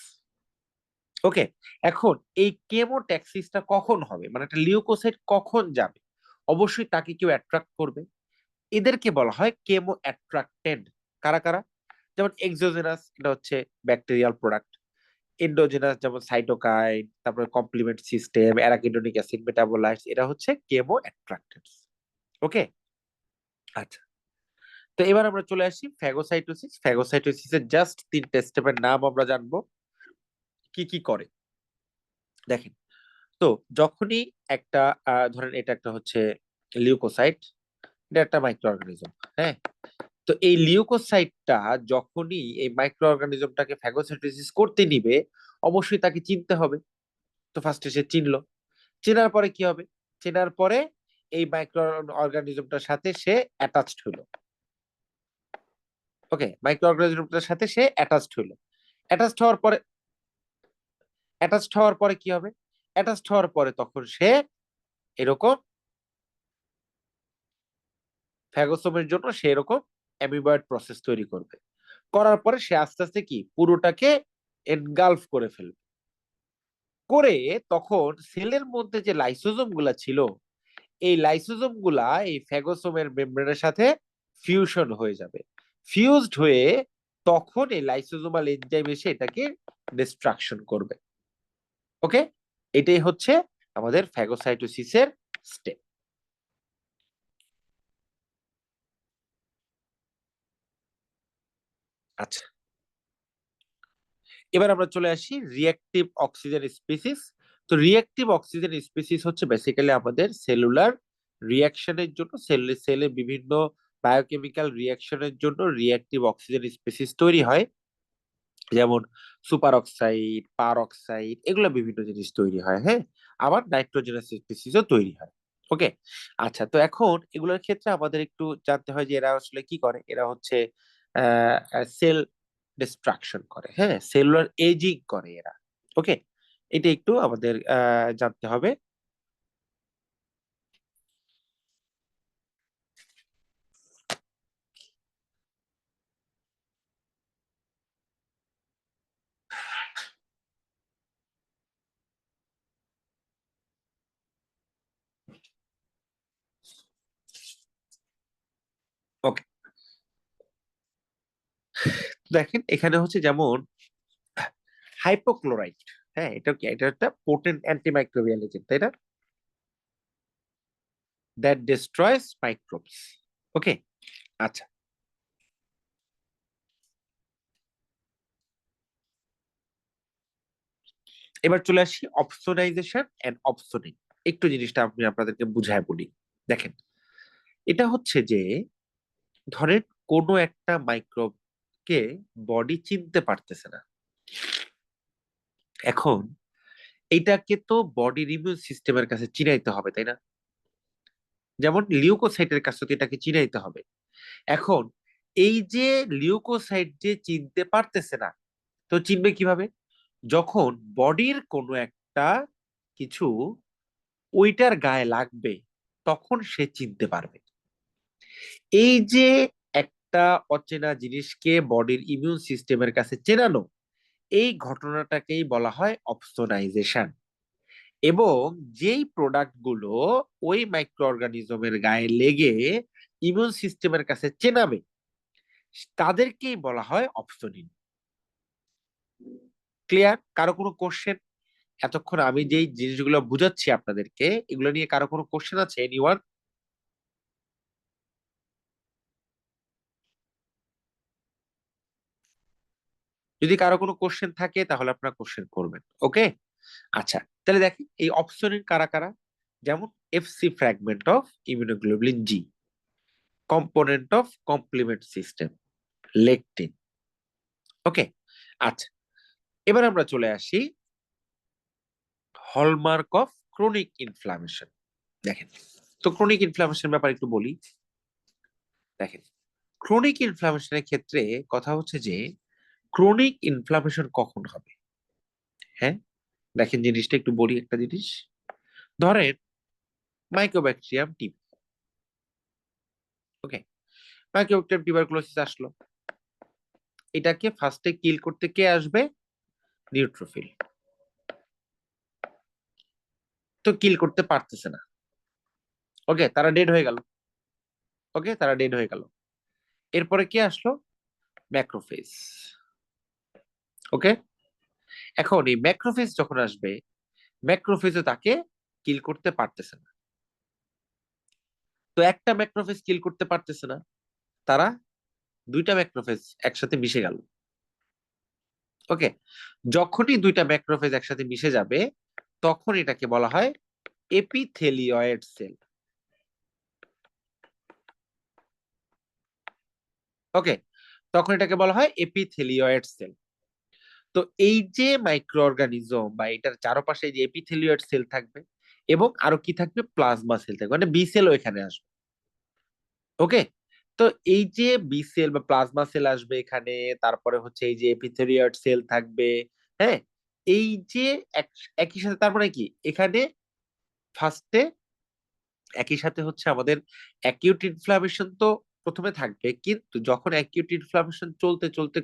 Okay, এখন এই কেমোট্যাক্সিসটা কখন হবে, মানে একটা লিউকোসাইট কখন যাবে? অবশ্যই তাকে কেউ অ্যাট্রাক্ট করবে, এদেরকে বলা হয় কেমো অ্যাট্রাক্টেড। কারা কারা? যেমন এক্সোজেনাস, এটা হচ্ছে ব্যাকটেরিয়াল প্রোডাক্ট। এন্ডোজেনাস যেমন সাইটোকাইন, তারপরে complement system, arachidonic acid metabolites, এরা হচ্ছে কেমো অ্যাট্রাক্টেন্টস। ওকে, আচ্ছা। তো এবার আমরা চলে আসি ফ্যাগোসাইটোসিস। ফ্যাগোসাইটোসিসের জাস্ট তিনটে স্টেপের নাম আমরা জানবো, কি কি করে। দেখেন, তো যখনই একটা ধরেন এটা একটা হচ্ছে লিউকোসাইট, এটা একটা মাইক্রো অর্গানিজম। হ্যাঁ, তো এই লিউকোসাইটটা যখনই এই মাইক্রো অর্গানিজমটাকে ফ্যাগোসাইটোসিস করতে নিবে, অবশ্যই তাকে চিনতে হবে। তো ফার্স্টে সে চিনলো, চেনার পরে কি হবে? চেনার পরে এই মাইক্রো অর্গানিজমটার সাথে সে অ্যাটাচড হলো। ওকে, মাইক্রো অর্গানিজমটার সাথে সে অ্যাটাচড হলো। অ্যাটাচড হওয়ার পরে, অ্যাটাচড হওয়ার পরে কি হবে? অ্যাটাচড হওয়ার পরে তখন সে এরকম ফ্যাগোসোমের জন্য সে এরকম অ্যামিবয়েড প্রসেস তৈরি করবে। করার পরে সে আস্তে আস্তে কি পুরোটাকে এনগালফ করে ফেলবে। করে তখন সেলের মধ্যে যে লাইসোজোম গুলা ছিল, এই লাইসোজোম গুলা এই ফ্যাগোসোমের মেমব্রেনের সাথে ফিউশন হয়ে যাবে। ফিউজড হয়ে তখন এই লাইসোজোমাল এনজাইম এসে এটাকে ডিস্ট্রাকশন করবে। ওকে, এটাই হচ্ছে আমাদের ফ্যাগোসাইটোসিসের স্টেপ। আচ্ছা, এবার আমরা চলে আসি রিঅ্যাক্টিভ অক্সিজেন স্পিসিস। তো রিঅ্যাক্টিভ অক্সিজেন স্পিসিস হচ্ছে বেসিক্যালি আমাদের সেলুলার রিয়াকশনের জন্য, সেলে বিভিন্ন বায়োকেমিক্যাল রিয়াকশনের জন্য রিঅ্যাক্টিভ অক্সিজেন স্পিসিস তৈরি হয়। যেমন সুপার অক্সাইড, পার অক্সাইড, এগুলো বিভিন্ন জিনিস তৈরি হয়। হ্যাঁ, আবার নাইট্রোজেনাস স্পিসিসও তৈরি হয়। ওকে, আচ্ছা। তো এখন এগুলোর ক্ষেত্রে আমাদের একটু জানতে হয় যে এরা আসলে কি করে। এরা হচ্ছে সেল ডিস্ট্রাকশন করে, হ্যাঁ, সেলুলার এজিং করে এরা। ওকে, এটা একটু আমাদের জানতে হবে। ওকে, দেখেন এখানে হচ্ছে যেমন হাইপোক্লোরাইড। হ্যাঁ, এটা কি? এটা একটা পোটেন্ট অ্যান্টিমাইক্রোবিয়াল এজেন্ট, তাই না? That ডিস্ট্রয়স microbes. ওকে, আচ্ছা। এবার চলে আসি অপসোনাইজেশন এন্ড অপসোনিং। একটু জিনিসটা আমি আপনাদেরকে বুঝায় বলি। দেখেন, এটা হচ্ছে যে ধরেন কোনো একটা মাইক্রোবকে বডি চিনতে পারতেছে না, এখন এইটাকে তো বডির ইমিউন সিস্টেমের কাছে চিনাইতে হবে, তাই না? যেমন লিউকোসাইটের কাছে তো এটাকে চিনাইতে হবে। এখন এই যে লিউকোসাইট যে চিনতে পারতেছে না, তো চিনবে কিভাবে? যখন বডির কোনো একটা কিছু ওইটার গায়ে লাগবে, তখন সে চিনতে পারবে। এই যে একটা অচেনা জিনিসকে বডির ইমিউন সিস্টেমের কাছে চেনানো, এই ঘটনাটাকেই বলা হয় অপসোনাইজেশন। এবং যেই প্রোডাক্ট গুলো ওই মাইক্রো অর্গানিজমের গায়ে লেগে ইমিউন সিস্টেমের কাছে চেনাবে, তাদেরকেই বলা হয় অপসোনিন। ক্লিয়ার? কারো কোনো কোশ্চেন? এতক্ষণ আমি যেই জিনিসগুলো বুঝাচ্ছি আপনাদেরকে, এগুলো নিয়ে কারো কোনো কোশ্চেন আছে? এনিওয়ান? যদি কারো কোনো কোশ্চেন থাকে তাহলে আপনারা কোশ্চেন করবেন। ওকে, আচ্ছা। তাহলে দেখেন এই অপশনের কারা কারা। যেমন FC fragment of immunoglobulin G, component of complement system, lectin. Okay, আচ্ছা। এবার আমরা চলে আসি হলমার্ক অফ ক্রনিক ইনফ্লামেশন। দেখেন, তো ক্রনিক ইনফ্লামেশন ব্যাপারে একটু বলি। দেখেন, ক্রনিক ইনফ্লামেশনের ক্ষেত্রে কথা হচ্ছে যে ক্রনিক ইনফ্লামেশন কখন হবে। হ্যাঁ, দেখেন জিনিসটা একটু বলি। একটা জিনিস ধরেন মাইক্রোব্যাকটেরিয়াম টিবি। ওকে, মাইক্রোব্যাকটেরিয়াম টিউবারকুলোসিস আসলো, এটাকে ফার্স্টে কিল করতে কে আসবে? নিউট্রোফিল। তো কিল করতে পারতেছে না। ওকে, তারা ডেড হয়ে গেল। ওকে, তারা ডেড হয়ে গেল। এরপরে কে আসলো? ম্যাক্রোফেজ। ওকে, এখন এই ম্যাক্রোফেজ যখন আসবে, ম্যাক্রোফেজও তাকে কিল করতে পারতেছে না। তো একটা ম্যাক্রোফেজ কিল করতে পারতেছে না, তারা দুইটা ম্যাক্রোফেজ একসাথে মিশে গেল। ওকে, যখনই দুইটা ম্যাক্রোফেজ একসাথে মিশে যাবে, তখন এটাকে বলা হয় এপিথেলিয়েড সেল। ওকে, তখন এটাকে বলা হয় এপিথেলিয়েড সেল। তো এই যে মাইক্রো অর্গানিজম বা এটার চারপাশে যে এপিথেলিয়েড সেল থাকবে, এবং আরো কি থাকবে? প্লাজমা সেল থাকবে, মানে বি সেলও এখানে আসবে। ওকে, তো এই যে বি সেল বা প্লাজমা সেল আসবে এখানে, তারপরে হচ্ছে এই যে এপিথেলিয়েড সেল থাকবে। হ্যাঁ, এই যে একই সাথে তার মানে কি এখানে ফার্স্টে একই সাথে হচ্ছে আমাদের অ্যাকিউট ইনফ্লামেশন তো প্রথমে থাকবে, কিন্তু যখন অ্যাকিউট ইনফ্লামেশন চলতে চলতে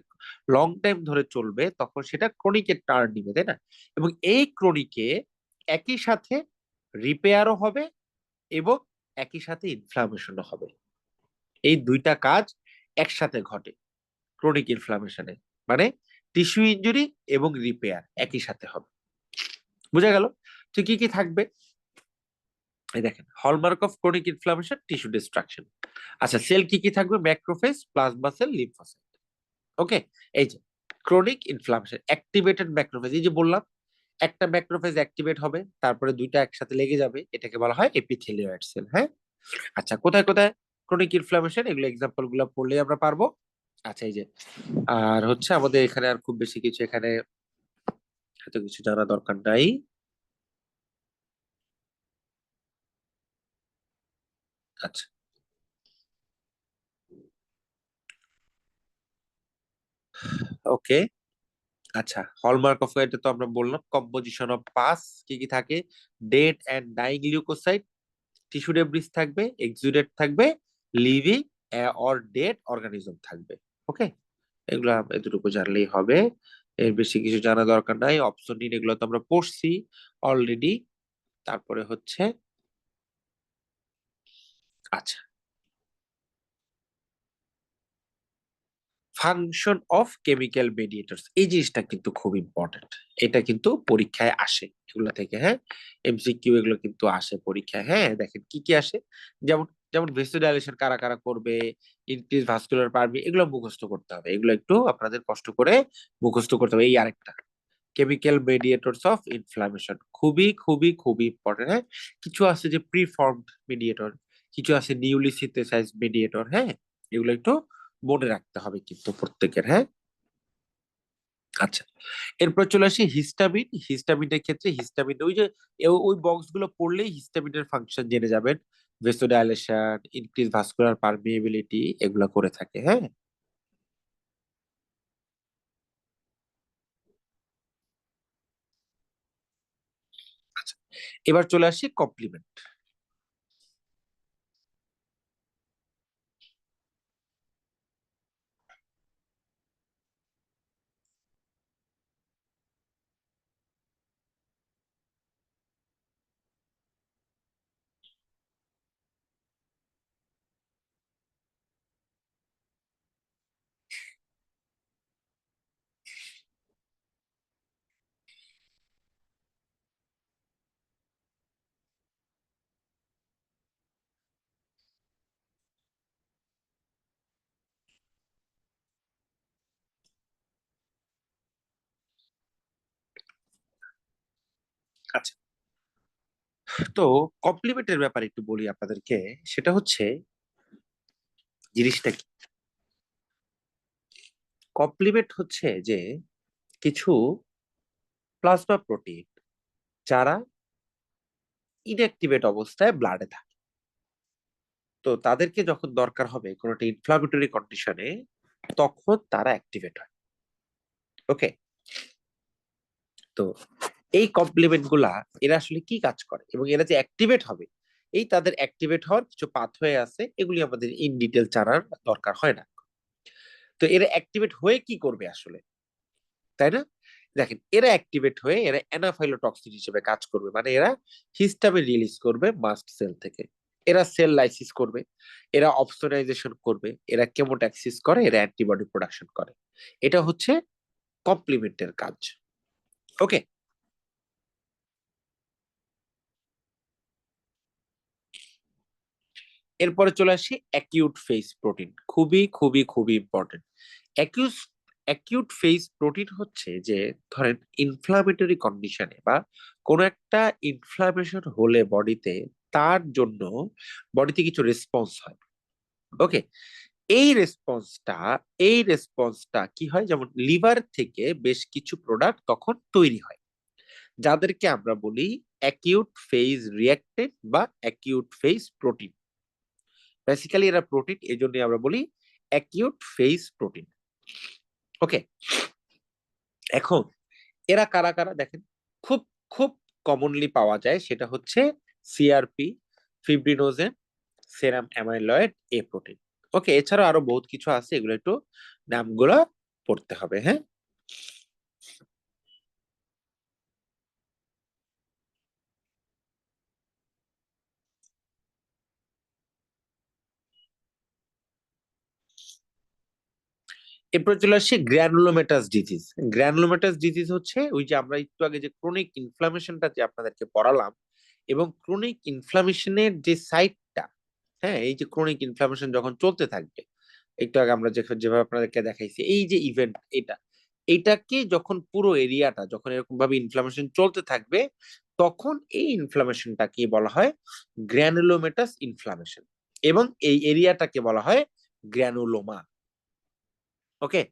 লং টাইম ধরে চলবে, তখন সেটা ক্রনিকের টার্ন নিবে, তাই না? এবং এই ক্রনিকে একই সাথে রিপেয়ারও হবে এবং একই সাথে ইনফ্লামেশনও হবে। এই দুইটা কাজ একসাথে ঘটে ক্রনিক ইনফ্লামেশনে, মানে টিস্যু ইনজুরি এবং রিপেয়ার একই সাথে হবে। বুঝা গেল? তো কি কি থাকবে? এই দেখেন, hallmark of chronic inflammation, tissue destruction. আচ্ছা, সেল কি কি থাকবে? Macrophage, plasma cell, lymphocyte. Okay, এই যে ক্রনিক ইনফ্লামেশন, অ্যাক্টিভেটেড ম্যাক্রোফেজ, এই যে বললাম একটা ম্যাক্রোফেজ অ্যাক্টিভেট হবে, তারপরে দুইটা একসাথে লেগে যাবে, এটাকে বলা হয় এপিথেলিয়েড সেল। হ্যাঁ, আচ্ছা, কোথায় কোথায় ক্রনিক ইনফ্লামেশন, এগুলো এক্সাম্পল গুলো পড়লে আমরা পারবো। আচ্ছা, এই যে আর হচ্ছে আমাদের এখানে আর খুব বেশি কিছু এখানে এত কিছু জানা দরকার নাই। আচ্ছা, ওকে, আচ্ছা। হলমার্ক অফ এটা তো আমরা বললাম। কম্পোজিশন অফ পাস কি কি থাকে? Dead and dying leukocyte, tissue debris থাকবে, এক্সুডেট থাকবে, লিভিং অর ডেড অর্গানিজম থাকবে। ওকে, এগুলো এতটুকু জানলেই হবে, এর বেশি কিছু জানা দরকার নাই। অপশন নিন, এগুলো তো আমরা পড়ছি অলরেডি। তারপরে হচ্ছে, আচ্ছা, ফাংশন অফ কেমিক্যাল মেডিয়েটরস, এই জিনিসটা কিন্তু খুব ইম্পর্টেন্ট। এটা কিন্তু পরীক্ষায় আসে এগুলো থেকে। হ্যাঁ, এমসিকিউ এগুলো কিন্তু আসে পরীক্ষায়। হ্যাঁ, দেখেন কি কি আসে। যেমন যেমন ভেসোডাইলেশন কারা কারা করবে, ইনক্রিজ ভাস্কুলার পারমি, এগুলো মুখস্থ করতে হবে। এগুলো একটু আপনাদের কষ্ট করে মুখস্থ করতে হবে। এই আরেকটা কেমিক্যাল মেডিয়েটরস অফ ইনফ্লামেশন, খুবই খুবই খুবই ইম্পর্টেন্ট। হ্যাঁ, কিছু আছে যে প্রিফর্মড মেডিয়েটর, কিছু আছে নিউলি সিনথেসাইজড মেডিয়েটর। হ্যাঁ, এগুলো একটু মনে রাখতে হবে কিন্তু প্রত্যেকের। হ্যাঁ, আচ্ছা, এরপর চলে আসি হিস্টামিন। হিস্টামিনের ক্ষেত্রে হিস্টামিন ওই যে ওই বক্স গুলো পড়লেই হিস্টামিনের ফাংশন জেনে যাবেন। ভেসোডাইলেশন, ইনক্রিজ ভাস্কুলার পারমিয়েবিলিটি এগুলা করে থাকে। হ্যাঁ, আচ্ছা, এবার চলে আসি কমপ্লিমেন্ট। আচ্ছা, তো কমপ্লিমেন্টের ব্যাপারে একটু বলি আপনাদেরকে। সেটা হচ্ছে জিনিসটা কি, কমপ্লিমেন্ট হচ্ছে যে কিছু প্লাজমা প্রোটিন যারা ইনঅ্যাক্টিভেট অবস্থায় ব্লাডে থাকে, তো তাদেরকে যখন দরকার হবে কোনো একটা ইনফ্লামেটরি কন্ডিশনে, তখন তারা অ্যাক্টিভেট হয়। ওকে, তো এই কমপ্লিমেন্ট গুলা এরা আসলে কি কাজ করে এবং এরা যে অ্যাক্টিভেট হবে, এই তাদের অ্যাক্টিভেট হওয়ার কিছু পাথওয়ে আছে, এগুলি আমাদের ইন ডিটেল জানার দরকার হয় না। তো এরা অ্যাক্টিভেট হয়ে কি করবে আসলে, তাই না? দেখেন, এরা অ্যাক্টিভেট হয়ে এরা অ্যানাফাইলোটক্সিন হিসেবে কাজ করবে, মানে এরা হিস্টামিন রিলিজ করবে মাস্ট সেল থেকে। এরা সেল লাইসিস করবে, এরা অপসোনাইজেশন করবে, এরা কেমোট্যাক্সিস করে, এরা অ্যান্টিবডি প্রোডাকশন করে। এটা হচ্ছে কমপ্লিমেন্টের কাজ। ওকে, এরপরে চলে আসি অ্যাকিউট ফেজ প্রোটিন। খুবই খুবই খুবই important. Acute acute phase protein হচ্ছে যে, ধরেন ইনফ্লামেটরি কন্ডিশনে বা কোনো একটা ইনফ্লামেশন হলে বডিতে, তার জন্য বডিতে কিছু রেসপন্স হয়। ওকে, এই রেসপন্সটা এই রেসপন্সটা কি হয়, যেমন লিভার থেকে বেশ কিছু প্রোডাক্ট তখন তৈরি হয়, যাদেরকে আমরা বলি অ্যাকিউট ফেজ রিঅ্যাক্টেন্ট বা অ্যাকিউট ফেজ প্রোটিন। বেসিক্যালি এরা প্রোটিন, এই জন্য আমরা বলি অ্যাকিউট ফেজ প্রোটিন। ওকে, এখন এরা কারা কারা দেখেন, খুব খুব কমনলি পাওয়া যায় সেটা হচ্ছে সিআরপি, ফিব্রিনোজেন, সেরাম অ্যামাইলয়েড এ প্রোটিন। ওকে, এছাড়াও আরো বহুত কিছু আছে, এগুলো একটু নামগুলো পড়তে হবে। হ্যাঁ, এরপর চলে আসছে গ্র্যানুলোমেটাস ডিজিজ। গ্র্যানুলোমেটাস ডিজিজ হচ্ছে ওই যে আমরা একটু আগে যে ক্রনিক ইনফ্লামেশনটা যে আপনাদেরকে পড়ালাম, এবং ক্রনিক ইনফ্লামেশনের যে সাইটটা, হ্যাঁ, এই যে ক্রনিক ইনফ্লামেশন যখন চলতে থাকবে, একটু আগে আমরা যেভাবে আপনাদেরকে দেখাইছি, এই যে ইভেন্ট এটা, এটাকে যখন পুরো এরিয়াটা যখন এরকম ভাবে ইনফ্লামেশন চলতে থাকবে, তখন এই ইনফ্লামেশনটাকে বলা হয় গ্র্যানুলোমেটাস ইনফ্লামেশন, এবং এই এরিয়াটাকে বলা হয় গ্র্যানুলোমা। ওকে,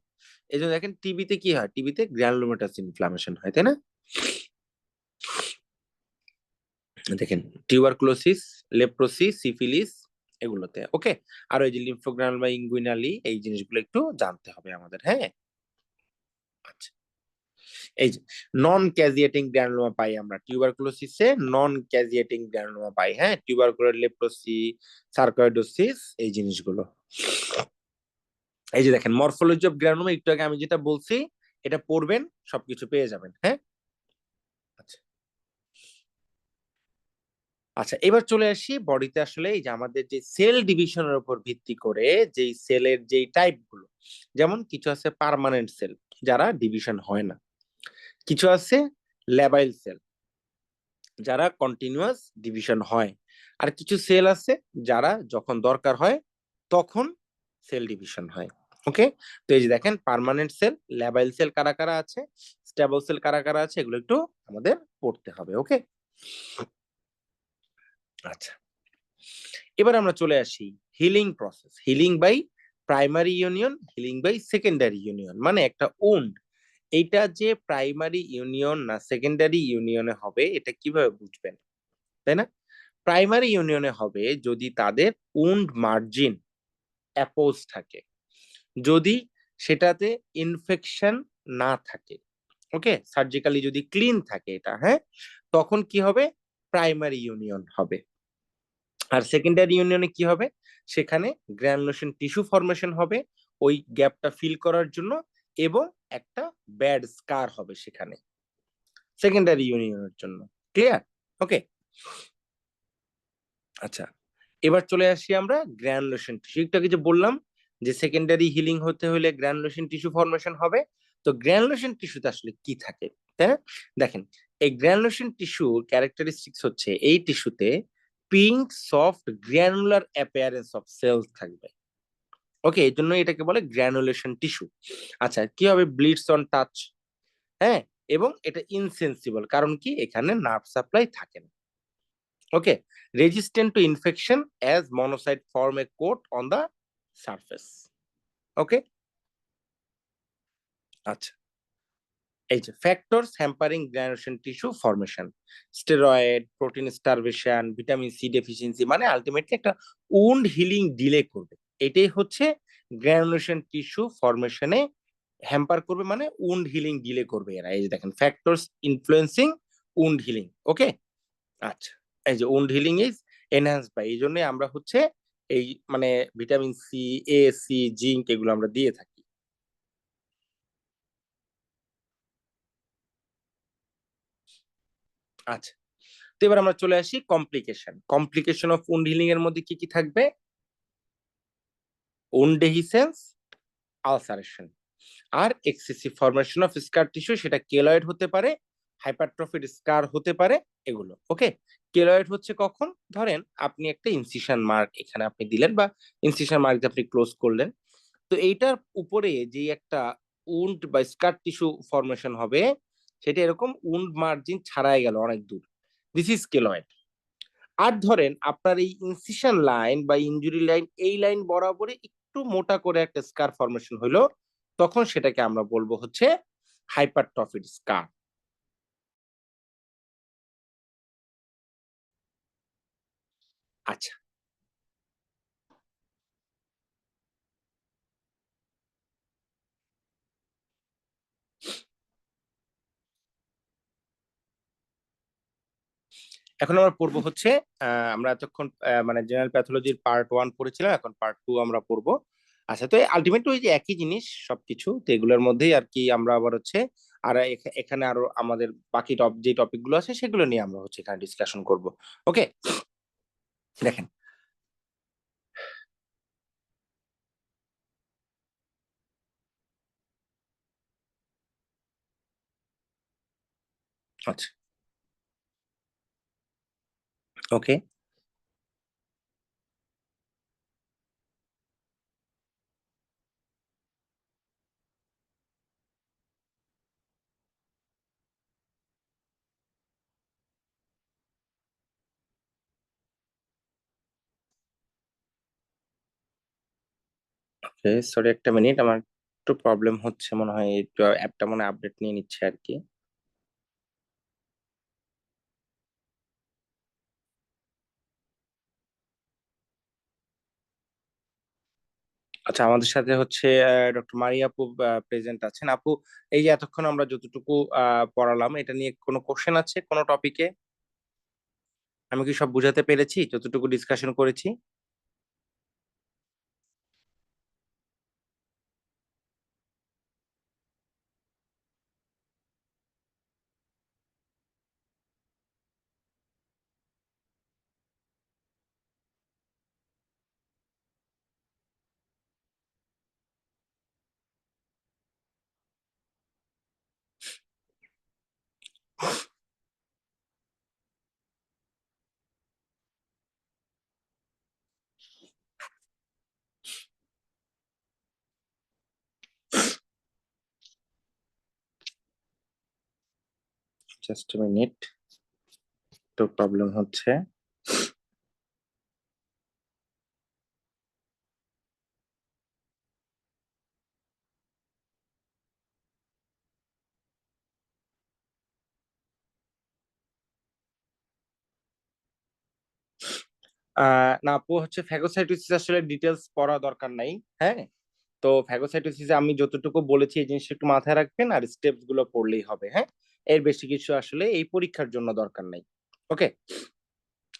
এই জন্য দেখেন টিবিতে কি হয়, টিবিতে গ্র্যানুলোমেটাস ইনফ্লামেশন হয়, তাই না? দেখেন, টিউবারকুলোসিস, লেপ্রোসি, সিফিলিস, এগুলোতে। ওকে, আর ওই যে লিম্ফোগ্রানুলা ইনগুইনালি, এই জিনিসগুলো একটু জানতে হবে আমাদের। হ্যাঁ, আচ্ছা, এই যে নন ক্যাজিয়েটিং গ্র্যানুলোমা পাই আমরা টিউবারকুলোসিসে, নন ক্যাজিয়েটিং গ্র্যানুলোমা পাই। হ্যাঁ, টিউবারকুলার লেপ্রোসি, সার্কোয়েডোসিস, এই জিনিসগুলো। এই যে দেখেন মরফোলজি অফ গ্র্যানুলোমা, একটু আগে আমি যেটা বলছি এটা পড়বেন, সবকিছু পেয়ে যাবেন। হ্যাঁ, আচ্ছা, আচ্ছা, এবার চলে আসি বডিতে আসলে এই যে আমাদের যে সেল ডিভিশনের উপর ভিত্তি করে যেই সেলের যেই টাইপ গুলো, যেমন কিছু আছে পার্মানেন্ট সেল যারা ডিভিশন হয় না, কিছু আছে ল্যাবাইল সেল যারা কন্টিনিউয়াস ডিভিশন হয়, আর কিছু সেল আছে যারা যখন দরকার হয় তখন সেল ডিভিশন হয়। ওকে, তো এই যে দেখেন পার্মানেন্ট সেল, ল্যাবাইল সেল কারা কারা আছে, স্টেবল সেল কারা কারা আছে, এগুলো একটু আমাদের পড়তে হবে। ওকে, আচ্ছা, এবার আমরা চলে আসি healing process. Healing by primary union, healing by secondary union, মানে একটা উন্ড এইটা যে প্রাইমারি ইউনিয়ন না সেকেন্ডারি ইউনিয়নে হবে এটা কিভাবে বুঝবেন, তাই না? প্রাইমারি ইউনিয়নে হবে যদি তাদের উন্ড মার্জিন অ্যাপোজ থাকে, যদি সেটাতে ইনফেকশন না থাকে, ওকে, সার্জিক্যালি যদি ক্লিন থাকে এটা, হ্যাঁ, তখন কি হবে, প্রাইমারি ইউনিয়ন হবে। আর সেকেন্ডারি ইউনিয়নে কি হবে, সেখানে গ্রানুলেশন টিস্যু ফরমেশন হবে ওই গ্যাপটা ফিল করার জন্য, এবং একটা ব্যাড স্কার হবে সেখানে সেকেন্ডারি ইউনিয়নের জন্য। ক্লিয়ার? ওকে, আচ্ছা, এবার চলে আসি আমরা গ্রানুলেশন টিস্যু। একটু আগে যে বললাম যে সেকেন্ডারি হিলিং হতে হলে গ্রানুলেশন টিস্যু ফরমেশন হবে, তো গ্রানুলেশন টিস্যুতে আসলে কি থাকে, তাই না? দেখেন, এই গ্রানুলেশন টিস্যু ক্যারেক্টারিস্টিক্স হচ্ছে এই টিস্যুতে pink soft granular appearance of cells থাকবে। ওকে, এই জন্য এটাকে বলে গ্র্যানুলেশন টিস্যু। আচ্ছা, কি হবে, ব্লিডস অন টাচ, হ্যাঁ, এবং এটা ইনসেন্সিবল, কারণ কি এখানে নার্ভ সাপ্লাই থাকে না। Okay, resistant to infection as monocyte form a coat on the surface. Okay, আচ্ছা, এই যে factors hampering granulation tissue formation, steroid, protein starvation, vitamin C deficiency, মানে আলটিমেটলি একটা উন্ড হিলিং ডিলে করবে। এটাই হচ্ছে গ্রানুলেশন টিস্যু ফরমেশনে হ্যাম্পার করবে, মানে উন্ড হিলিং ডিলে করবে এরা। এই যে দেখেন, factors influencing wound healing. Okay, আচ্ছা, এই যে wound healing is enhance by, এই জন্য আমরা হচ্ছে এই মানে vitamin C, A, C, zinc এগুলো আমরা দিয়ে থাকি। আচ্ছা, তো এবার আমরা চলে আসি complication. Complication of wound healing এর মধ্যে কি কি থাকবে, উন্ড ডেহিসেন্স, আলসারেশন, আর excessive formation of scar tissue, সেটা কেলয়েড হতে পারে, হাইপারট্রফিড স্কার হতে পারে, এগুলো। ওকে, কেলয়েড হচ্ছে কখন, ধরেন আপনি একটা ইনসিশন মার্ক এখানে আপনি দিলেন, বা ইনসিশন মার্ক আপনি ক্লোজ করলেন, তো এইটার উপরে যে একটা উন্ড বা স্কার টিস্যু ফরমেশন হবে, সেটা এরকম উন্ড মার্জিন ছাড়াই গেল অনেক দূর, দিস ইজ কেলয়েড। আর ধরেন আপনার এই ইনসিশন লাইন বা ইনজুরি লাইন, এই লাইন বরাবরই একটু মোটা করে একটা স্কার ফরমেশন হইলো, তখন সেটাকে আমরা বলবো হচ্ছে হাইপারট্রফিড স্কার। আচ্ছা, এখন আমরা পড়বো হচ্ছে আমরা এতক্ষণ মানে জেনারেল প্যাথোলজির পার্ট ওয়ান পড়েছিলাম, এখন পার্ট টু আমরা পড়বো। আচ্ছা, তো আলটিমেটলি ওই যে একই জিনিস সবকিছু, তো এগুলোর মধ্যেই আর কি আমরা আবার হচ্ছে, আর এখানে আরো আমাদের বাকি যে টপিক গুলো আছে সেগুলো নিয়ে আমরা হচ্ছে এখানে ডিসকাশন করব। ওকে, দেখেন, আচ্ছা, ওকে, ওকে, সরি একটা মিনিট, আমার একটু প্রবলেম হচ্ছে মনে হয়, একটু অ্যাপটা মনে আপডেট নিয়ে নিচ্ছে আর কি। আচ্ছা, আমাদের সাথে হচ্ছে ডক্টর মারিয়া আপু প্রেজেন্ট আছেন। আপু, এই যে এতক্ষণ আমরা যতটুকু পড়ালাম, এটা নিয়ে কোনো কোশ্চেন আছে কোনো টপিকে? আমি কি সব বুঝাতে পেরেছি যতটুকু ডিসকাশন করেছি? জাস্ট মিনিট, তো প্রবলেম হচ্ছে। না আপু, হচ্ছে ফ্যাগোসাইটোসিস আসলে ডিটেলস পড়া দরকার নাই। হ্যাঁ, তো ফ্যাগোসাইটোসিসে আমি যতটুকু বলেছি এই জিনিসটা একটু মাথায় রাখবেন, আর স্টেপস গুলো পড়লেই হবে। হ্যাঁ, এর বেশি কিছু আসলে এই পরীক্ষার জন্য দরকার নাই। ওকে,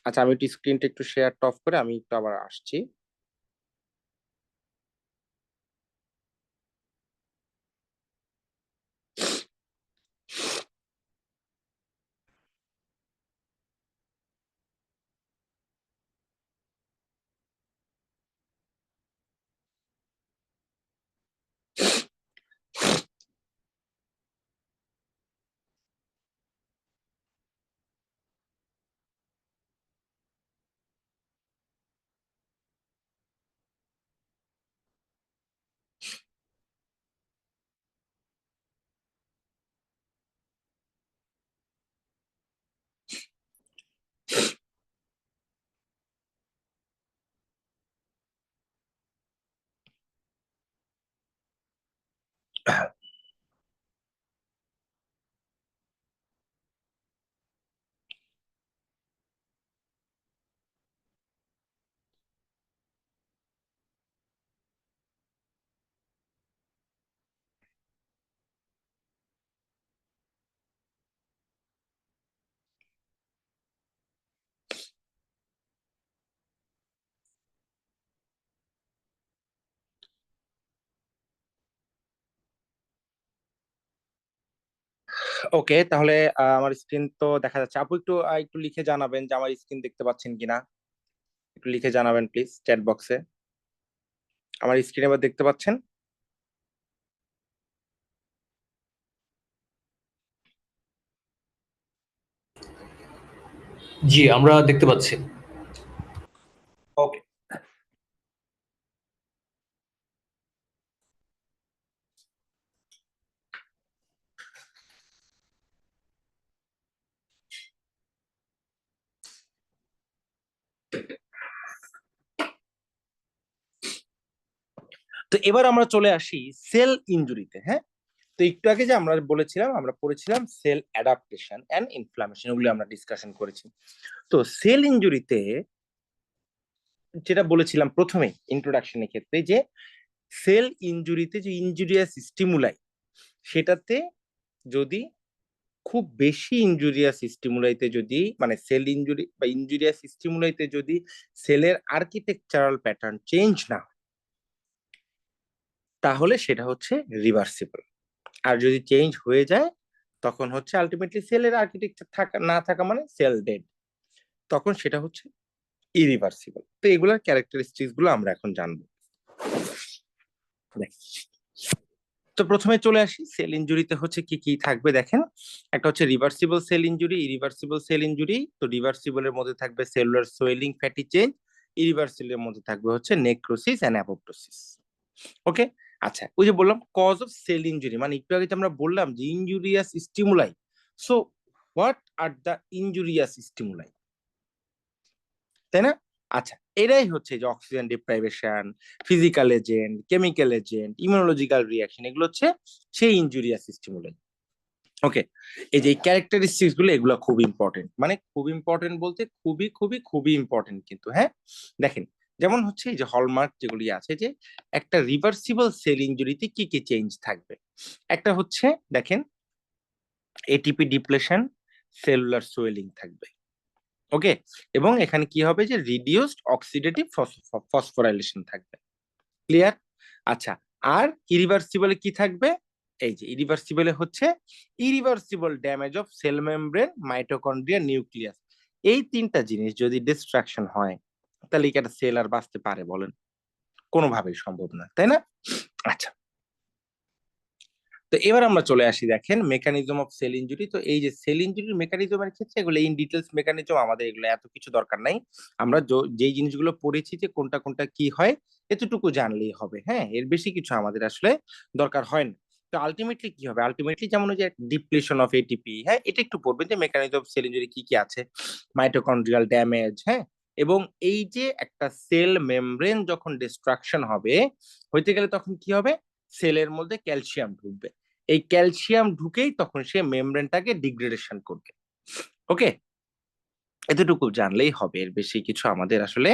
আচ্ছা আমি একটু স্ক্রিনটা একটু শেয়ারটা অফ করে আমি একটু আবার আসছি। ওকে, তাহলে আমার স্ক্রিন তো দেখা যাচ্ছে। আপু একটু একটু লিখে জানাবেন যে আমার স্ক্রিন দেখতে পাচ্ছেন কিনা। একটু লিখে জানাবেন প্লিজ চ্যাট বক্সে। আমার স্ক্রিন এবার দেখতে পাচ্ছেন? জি, আমরা দেখতে পাচ্ছি। ওকে, তো এবার আমরা চলে আসি সেল ইনজুরিতে। হ্যাঁ, তো একটু আগে যে আমরা বলেছিলাম, আমরা পড়েছিলাম সেল অ্যাডাপ্টেশন এন্ড ইনফ্লামেশন, ওগুলো আমরা ডিসকাশন করেছি। তো সেল ইনজুরিতে যেটা বলেছিলাম প্রথমে ইন্ট্রোডাকশনের ক্ষেত্রে, যে সেল ইনজুরিতে যে ইনজুরিয়াস স্টিমুলাই, সেটাতে যদি খুব বেশি ইনজুরিয়াস স্টিমুলাইতে যদি, মানে সেল ইনজুরি বা ইনজুরিয়াস স্টিমুলাইতে যদি সেলের আর্কিটেকচারাল প্যাটার্ন চেঞ্জ না হয়, তাহলে সেটা হচ্ছে রিভার্সিবল। আর যদি চেঞ্জ হয়ে যায়, তখন হচ্ছে আলটিমেটলি সেলের আর্কিটেকচার থাকা না থাকা মানে সেল ডেড, তখন সেটা হচ্ছে ইরিভার্সিবল। তো এগুলোর ক্যারেক্টারিস্টিক্স গুলো আমরা এখন জানবো। তো প্রথমে চলে আসি সেল ইনজুরিতে হচ্ছে কি কি থাকবে দেখেন। একটা হচ্ছে reversible sell injury, irreversible sell injury. তো রিভার্সিবলের মধ্যে থাকবে সেলুলার সোয়েলিং, ফ্যাটি চেঞ্জ। ইরিভার্সিবলের মধ্যে থাকবে হচ্ছে নেক্রোসিস এন্ড অ্যাপোপ্টোসিস। ওকে, আচ্ছা ওই যে বললাম কজ অফ সেল ইনজুরি, মানে একটু আগে যে আমরা বললাম যে injurious stimuli. So what are the injurious stimuli, তাই না? আচ্ছা, এরাই হচ্ছে যে oxygen deprivation, physical agent, chemical agent, immunological reaction, এগুলো হচ্ছে সেই ইনজুরিয়াস স্টিমুলাই। ওকে, এই যে ক্যারেক্টারিস্টিক্স গুলো, এগুলো খুব ইম্পর্টেন্ট, মানে খুব ইম্পর্টেন্ট বলতে খুবই খুবই খুবই ইম্পর্টেন্ট কিন্তু। হ্যাঁ, দেখেন, যেমন হচ্ছে এই যে হলমার্ক যেগুলি আছে, যে একটা রিভার্সিবল সেল ইনজুরিতে কি কি চেঞ্জ থাকবে। একটা হচ্ছে দেখেন, এটিপি ডিপ্লেশন, সেলুলার সোয়েলিং থাকবে। ওকে, এবং এখানে কি হবে যে রিডিউসড অক্সিডেটিভ ফসফোরাইলেশন থাকবে। ক্লিয়ার? আচ্ছা, আর ইরিভার্সিবলে কি থাকবে? এই যে ইরিভার্সিবলে হচ্ছে irreversible damage of cell membrane, mitochondria, nucleus. এই তিনটা জিনিস যদি ডিস্ট্রাকশন হয়, তাহলে কি একটা সেল আর বাঁচতে পারে বলেন? কোনোভাবেই সম্ভব না, তাই না? আচ্ছা, তো এবার আমরা চলে আসি দেখেন মেকানিজম অফ সেল ইনজুরি। তো এই যে সেল ইনজুরির মেকানিজমের ক্ষেত্রে এগুলো ইন ডিটেলস মেকানিজম, আমাদের এগুলো এত কিছু দরকার নাই। আমরা যেই জিনিসগুলো পড়েছি যে কোনটা কোনটা কি হয়, এতটুকু জানলেই হবে। হ্যাঁ, এর বেশি কিছু আমাদের আসলে দরকার হয় না। তো আলটিমেটলি কি হবে, আলটিমেটলি যেমন ওই যে ডিপ্লেশন অফ এটিপি, হ্যাঁ এটা একটু পড়বেন যে মেকানিজম অফ সেল ইনজুরি কি কি আছে, মাইটোকন্ড্রিয়াল ড্যামেজ। হ্যাঁ, এবং এই যে একটা সেল মেমব্রেন যখন ডিস্ট্রাকশন হবে, হইতে গেলে তখন কি হবে, সেলের মধ্যে ক্যালসিয়াম ঢুকবে। এই ক্যালসিয়াম ঢুকেই তখন সে মেমব্রেনটাকে ডিগ্রেডেশন করবে। ওকে, এতটুকু জানলেই হবে, এর বেশি কিছু আমাদের আসলে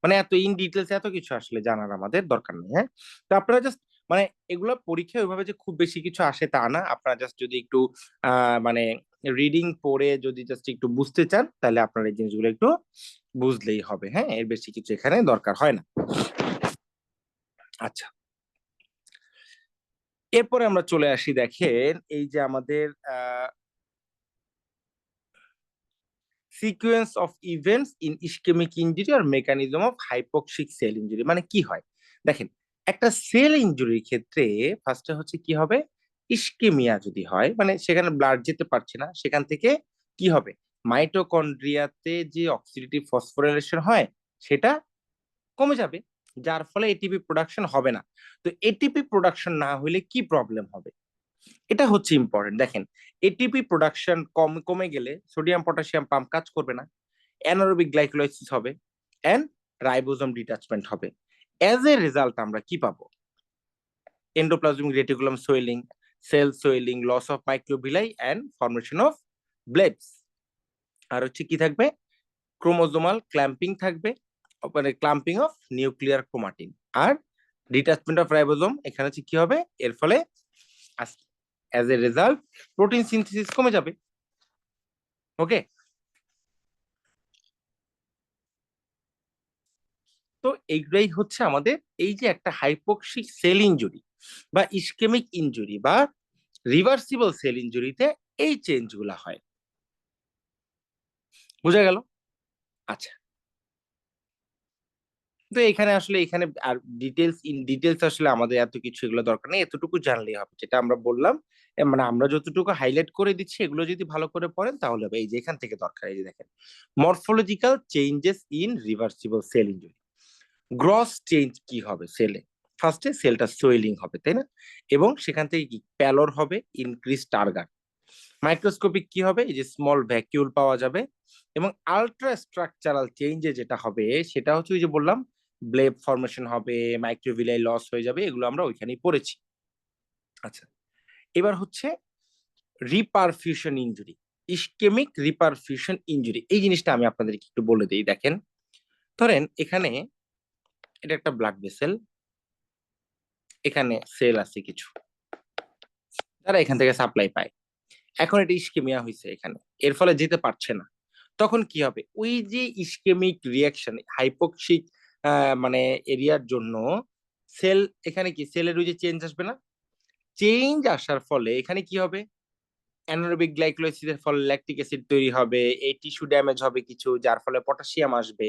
মানে এত ইন ডিটেলস এত কিছু আসলে জানার আমাদের দরকার নেই। হ্যাঁ, তো আপনারা জাস্ট মানে এগুলো পরীক্ষা ওইভাবে যে খুব বেশি কিছু আসে তা না, আপনারা জাস্ট যদি একটু মানে রিডিং পড়ে যদি জাস্ট একটু বুঝতে চান তাহলে আপনার এই জিনিসগুলো একটু বুঝলেই হবে। হ্যাঁ, এর বেশি কিছু এখানে দরকার হয় না। আচ্ছা, এরপরে আমরা চলে আসি, দেখেন এই যে আমাদের sequence of events in ischaemic injury আর mechanism of hypoxic cell injury, মানে কি হয় দেখেন, একটা সেল ইনজুরির ক্ষেত্রে ফার্স্টে হচ্ছে কি হবে, ইসকেমিয়া যদি হয় মানে সেখানে ব্লাড যেতে পারছে না, সেখান থেকে কি হবে, মাইটোকন্ড্রিয়াতে যে অক্সিডেটিভ ফসফোরিলেশন হয় সেটা কমে যাবে, যার ফলে এটিপি প্রোডাকশন হবে না। তো এটিপি প্রোডাকশন না হলে কি প্রবলেম হবে, এটা হচ্ছে ইম্পর্টেন্ট। দেখেন, এটিপি প্রোডাকশন কমে গেলে সোডিয়াম পটাশিয়াম পাম্প কাজ করবে না, অ্যানারোবিক গ্লাইকোলাইসিস হবে এন্ড রাইবোজোম ডিটাচমেন্ট হবে। অ্যাজ এ রেজাল্ট আমরা কি পাবো, endoplasmic reticulum swelling, cell swelling, loss of microvilli and formation of blebs. আর হচ্ছে কি থাকবে, ক্রোমোজোমাল ক্ল্যাম্পিং থাকবে, মানে ক্লাম্পিং অফ নিউক্লিয়ার ক্রোমাটিন, আর ডিটাচমেন্ট অফ রাইবোজোম। এখানে হচ্ছে কি হবে, এর ফলে as a result protein synthesis কমে যাবে। ওকে, তো এইগুলাই হচ্ছে আমাদের এই যে একটা হাইপোক্সিক সেল ইনজুরি বা ইসকেমিক ইনজুরি বা রিভার্সিবল সেল ইনজুরিতে এই চেঞ্জ গুলা হয়। বোঝা গেল? আচ্ছা, তো এখানে আসলে এখানে আর ডিটেলস আসলে আমাদের এত কিছু এগুলো দরকার নেই, এতটুকু জানলেই হবে যেটা আমরা বললাম। মানে আমরা যতটুকু হাইলাইট করে দিচ্ছি এগুলো যদি ভালো করে পড়েন তাহলে হবে। এই যে এখান থেকে দরকার, এই যে দেখেন, morphological changes in reversible sell injury. Gross change কি হবে সেলে, ফার্স্টে সেলটা সোয়েলিং হবে, তাই না, এবং সেখান থেকে কি প্যালর হবে, ইনক্রিজ টার্গার। মাইক্রোস্কোপিক কি হবে, এই যে স্মল ভ্যাকিউল পাওয়া যাবে। এবং আলট্রা স্ট্রাকচারাল চেঞ্জে যেটা হবে সেটা হচ্ছে ওই যে বললাম, ব্লেব ফরমেশন হবে, মাইক্রোভিলাই লস হয়ে যাবে, এগুলো আমরা ওইখানেই পড়েছি। আচ্ছা, এবার হচ্ছে reperfusion injury, ischaemic reperfusion injury, এই জিনিসটা আমি আপনাদেরকে একটু বলে দিই। দেখেন, ধরেন এখানে এটা একটা ব্লাড ভেসেল, এখানে সেল আছে কিছু, তারা এখান থেকে সাপ্লাই পায়। এখন এটা ইসকেমিয়া হয়েছে এখানে, এর ফলে যেতে পারছে না। তখন কি হবে, ওই যে ইসকেমিক রিয়াকশন হাইপোক্সিক মানে এরিয়ার জন্য সেল, এখানে কি সেলের ওই যে চেঞ্জ আসবে না, চেঞ্জ আসার ফলে এখানে কি হবে, অ্যানারোবিক গ্লাইকোলাইসিসের ফলে ল্যাকটিক অ্যাসিড তৈরি হবে, এই টিস্যু ড্যামেজ হবে কিছু, যার ফলে পটাশিয়াম আসবে।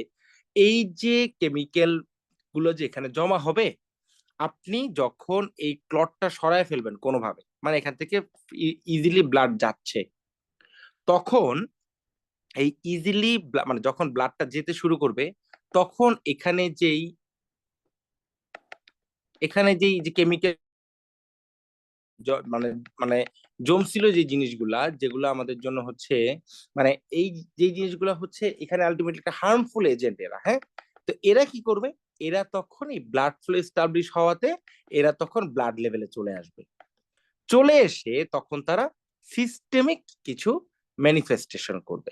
এই যে কেমিক্যাল গুলো যে এখানে জমা হবে, আপনি যখন এই ক্লটটা সরায় ফেলবেন কোনোভাবে, মানে এখান থেকে ইজিলি ব্লাড যাচ্ছে, তখন এই ইজিলি মানে যখন ব্লাডটা যেতে শুরু করবে, তখন এখানে যেই যে কেমিক্যাল মানে মানে জমছিল যে জিনিসগুলা, যেগুলো আমাদের জন্য হচ্ছে মানে এই যে জিনিসগুলো হচ্ছে এখানে আলটিমেটলি একটা হার্মফুল এজেন্ট এরা। হ্যাঁ, তো এরা কি করবে, এরা তখন এই ব্লাড ফ্লো এস্টাবলিশ হওয়াতে এরা তখন ব্লাড লেভেলে চলে আসবে, চলে এসে তখন তারা সিস্টেমিক কিছু ম্যানিফেস্টেশন করবে।